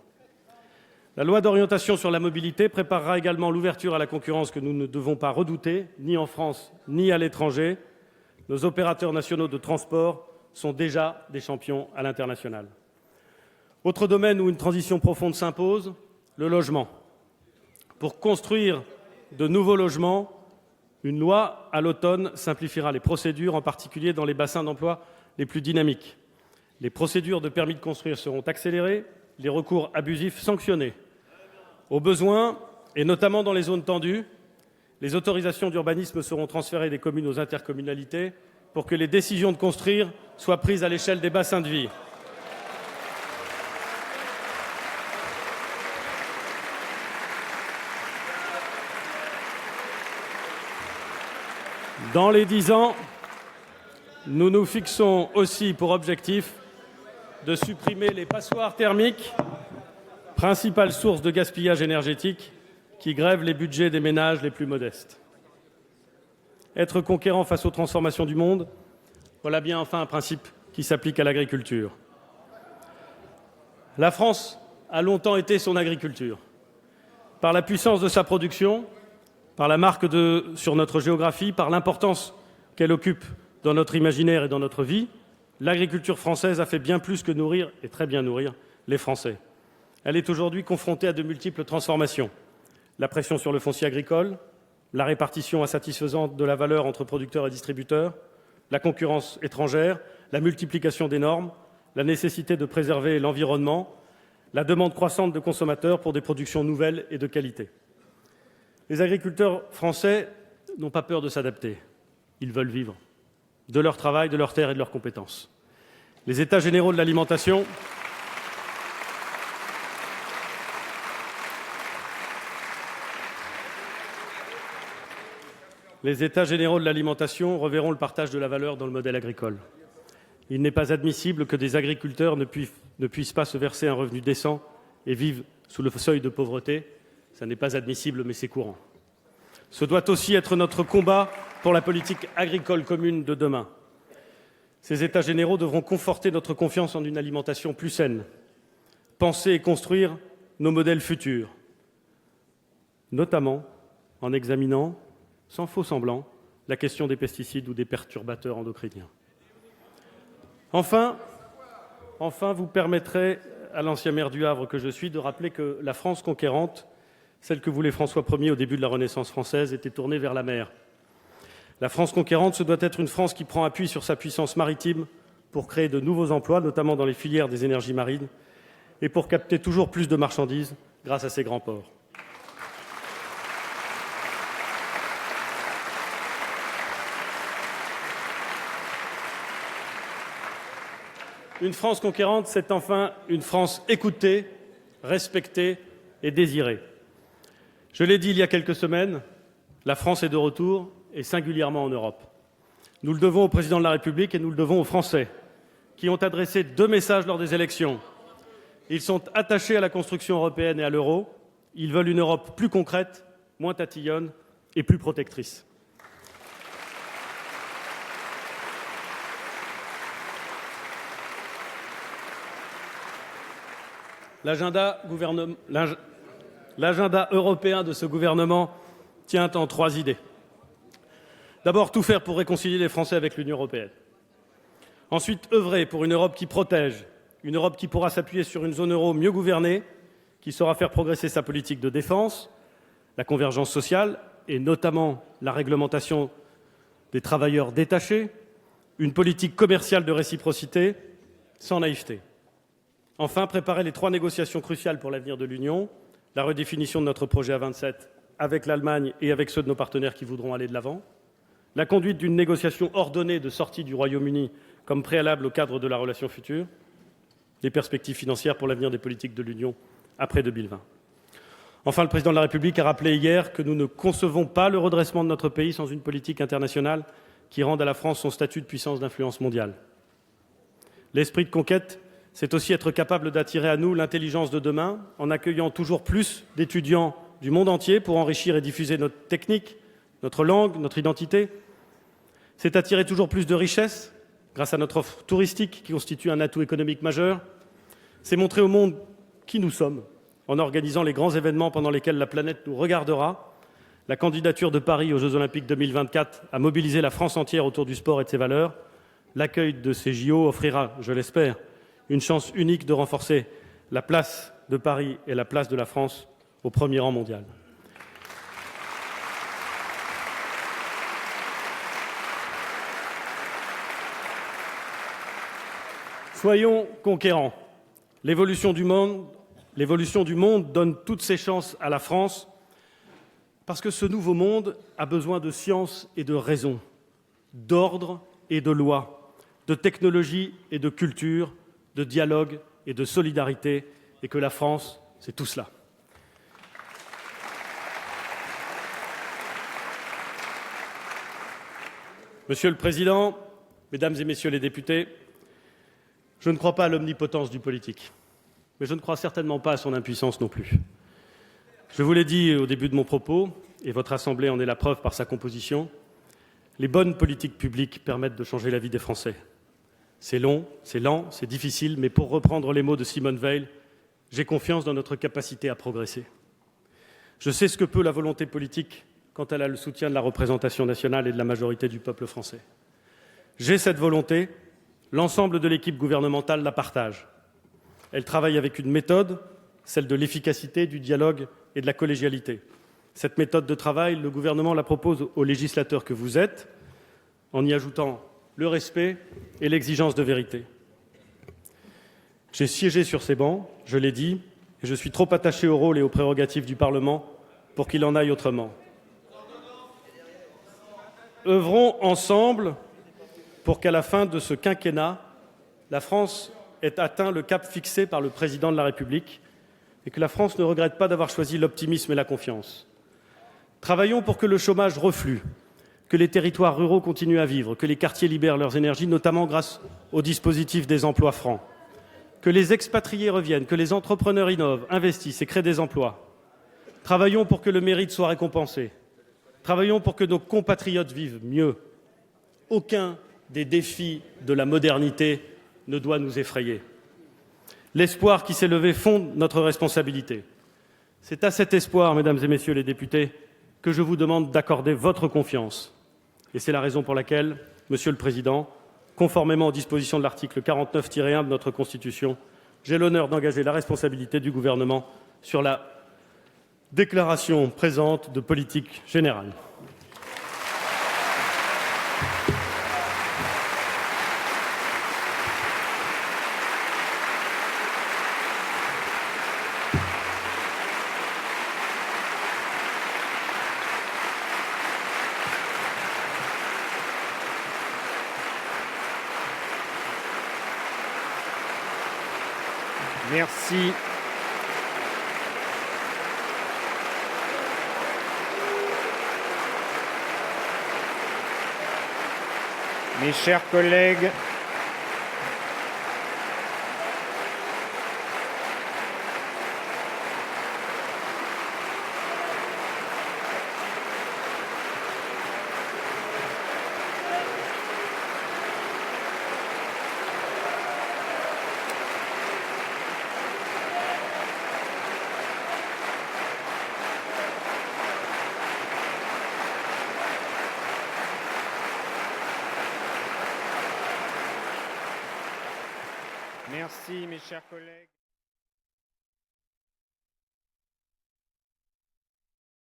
La loi d'orientation sur la mobilité préparera également l'ouverture à la concurrence que nous ne devons pas redouter, ni en France ni à l'étranger. Nos opérateurs nationaux de transport sont déjà des champions à l'international. Autre domaine où une transition profonde s'impose, le logement. Pour construire de nouveaux logements, une loi à l'automne simplifiera les procédures, en particulier dans les bassins d'emploi les plus dynamiques. Les procédures de permis de construire seront accélérées, les recours abusifs sanctionnés. Au besoin, et notamment dans les zones tendues, les autorisations d'urbanisme seront transférées des communes aux intercommunalités pour que les décisions de construire soient prises à l'échelle des bassins de vie. Dans les 10 ans, nous nous fixons aussi pour objectif de supprimer les passoires thermiques, principale source de gaspillage énergétique qui grève les budgets des ménages les plus modestes. Être conquérant face aux transformations du monde, voilà bien enfin un principe qui s'applique à l'agriculture. La France a longtemps été son agriculture. Par la puissance de sa production, par la marque sur notre géographie, par l'importance qu'elle occupe dans notre imaginaire et dans notre vie, l'agriculture française a fait bien plus que nourrir, et très bien nourrir, les Français. Elle est aujourd'hui confrontée à de multiples transformations. La pression sur le foncier agricole, la répartition insatisfaisante de la valeur entre producteurs et distributeurs, la concurrence étrangère, la multiplication des normes, la nécessité de préserver l'environnement, la demande croissante de consommateurs pour des productions nouvelles et de qualité. Les agriculteurs français n'ont pas peur de s'adapter. Ils veulent vivre de leur travail, de leurs terres et de leurs compétences. Les États généraux de l'alimentation reverront le partage de la valeur dans le modèle agricole. Il n'est pas admissible que des agriculteurs ne puissent pas se verser un revenu décent et vivent sous le seuil de pauvreté. Ça n'est pas admissible, mais c'est courant. Ce doit aussi être notre combat pour la politique agricole commune de demain. Ces États généraux devront conforter notre confiance en une alimentation plus saine, penser et construire nos modèles futurs, notamment en examinant, sans faux semblant, la question des pesticides ou des perturbateurs endocriniens. Enfin, vous permettrez à l'ancien maire du Havre que je suis de rappeler que la France conquérante, celle que voulait François Ier au début de la Renaissance française, était tournée vers la mer. La France conquérante, ce doit être une France qui prend appui sur sa puissance maritime pour créer de nouveaux emplois, notamment dans les filières des énergies marines, et pour capter toujours plus de marchandises grâce à ses grands ports. Une France conquérante, c'est enfin une France écoutée, respectée et désirée. Je l'ai dit il y a quelques semaines, la France est de retour, et singulièrement en Europe. Nous le devons au Président de la République et nous le devons aux Français, qui ont adressé 2 messages lors des élections. Ils sont attachés à la construction européenne et à l'euro. Ils veulent une Europe plus concrète, moins tatillonne et plus protectrice. L'agenda européen de ce gouvernement tient en 3 idées. D'abord, tout faire pour réconcilier les Français avec l'Union européenne. Ensuite, œuvrer pour une Europe qui protège, une Europe qui pourra s'appuyer sur une zone euro mieux gouvernée, qui saura faire progresser sa politique de défense, la convergence sociale et notamment la réglementation des travailleurs détachés, une politique commerciale de réciprocité, sans naïveté. Enfin, préparer les 3 négociations cruciales pour l'avenir de l'Union, la redéfinition de notre projet à 27 avec l'Allemagne et avec ceux de nos partenaires qui voudront aller de l'avant, la conduite d'une négociation ordonnée de sortie du Royaume-Uni comme préalable au cadre de la relation future, les perspectives financières pour l'avenir des politiques de l'Union après 2020. Enfin, le Président de la République a rappelé hier que nous ne concevons pas le redressement de notre pays sans une politique internationale qui rende à la France son statut de puissance d'influence mondiale. L'esprit de conquête, c'est aussi être capable d'attirer à nous l'intelligence de demain en accueillant toujours plus d'étudiants du monde entier pour enrichir et diffuser notre technique, notre langue, notre identité. C'est attirer toujours plus de richesses grâce à notre offre touristique qui constitue un atout économique majeur. C'est montrer au monde qui nous sommes en organisant les grands événements pendant lesquels la planète nous regardera. La candidature de Paris aux Jeux Olympiques 2024 a mobilisé la France entière autour du sport et de ses valeurs. L'accueil de ces JO offrira, je l'espère, une chance unique de renforcer la place de Paris et la place de la France au premier rang mondial. Soyons conquérants. L'évolution du monde donne toutes ses chances à la France parce que ce nouveau monde a besoin de science et de raison, d'ordre et de loi, de technologie et de culture, de dialogue et de solidarité, et que la France, c'est tout cela. Monsieur le Président, Mesdames et Messieurs les députés, je ne crois pas à l'omnipotence du politique, mais je ne crois certainement pas à son impuissance non plus. Je vous l'ai dit au début de mon propos, et votre Assemblée en est la preuve par sa composition, les bonnes politiques publiques permettent de changer la vie des Français. C'est long, c'est lent, c'est difficile, mais pour reprendre les mots de Simone Veil, j'ai confiance dans notre capacité à progresser. Je sais ce que peut la volonté politique quand elle a le soutien de la représentation nationale et de la majorité du peuple français. J'ai cette volonté, l'ensemble de l'équipe gouvernementale la partage. Elle travaille avec une méthode, celle de l'efficacité, du dialogue et de la collégialité. Cette méthode de travail, le gouvernement la propose aux législateurs que vous êtes, en y ajoutant le respect et l'exigence de vérité. J'ai siégé sur ces bancs, je l'ai dit, et je suis trop attaché au rôle et aux prérogatives du Parlement pour qu'il en aille autrement. Œuvrons ensemble pour qu'à la fin de ce quinquennat, la France ait atteint le cap fixé par le Président de la République et que la France ne regrette pas d'avoir choisi l'optimisme et la confiance. Travaillons pour que le chômage reflue, que les territoires ruraux continuent à vivre, que les quartiers libèrent leurs énergies, notamment grâce au dispositif des emplois francs, que les expatriés reviennent, que les entrepreneurs innovent, investissent et créent des emplois. Travaillons pour que le mérite soit récompensé. Travaillons pour que nos compatriotes vivent mieux. Aucun des défis de la modernité ne doit nous effrayer. L'espoir qui s'est levé fonde notre responsabilité. C'est à cet espoir, mesdames et messieurs les députés, que je vous demande d'accorder votre confiance. Et c'est la raison pour laquelle, Monsieur le Président, conformément aux dispositions de l'article 49-1 de notre Constitution, j'ai l'honneur d'engager la responsabilité du Gouvernement sur la déclaration présente de politique générale. Merci. Mes chers collègues, merci mes chers collègues.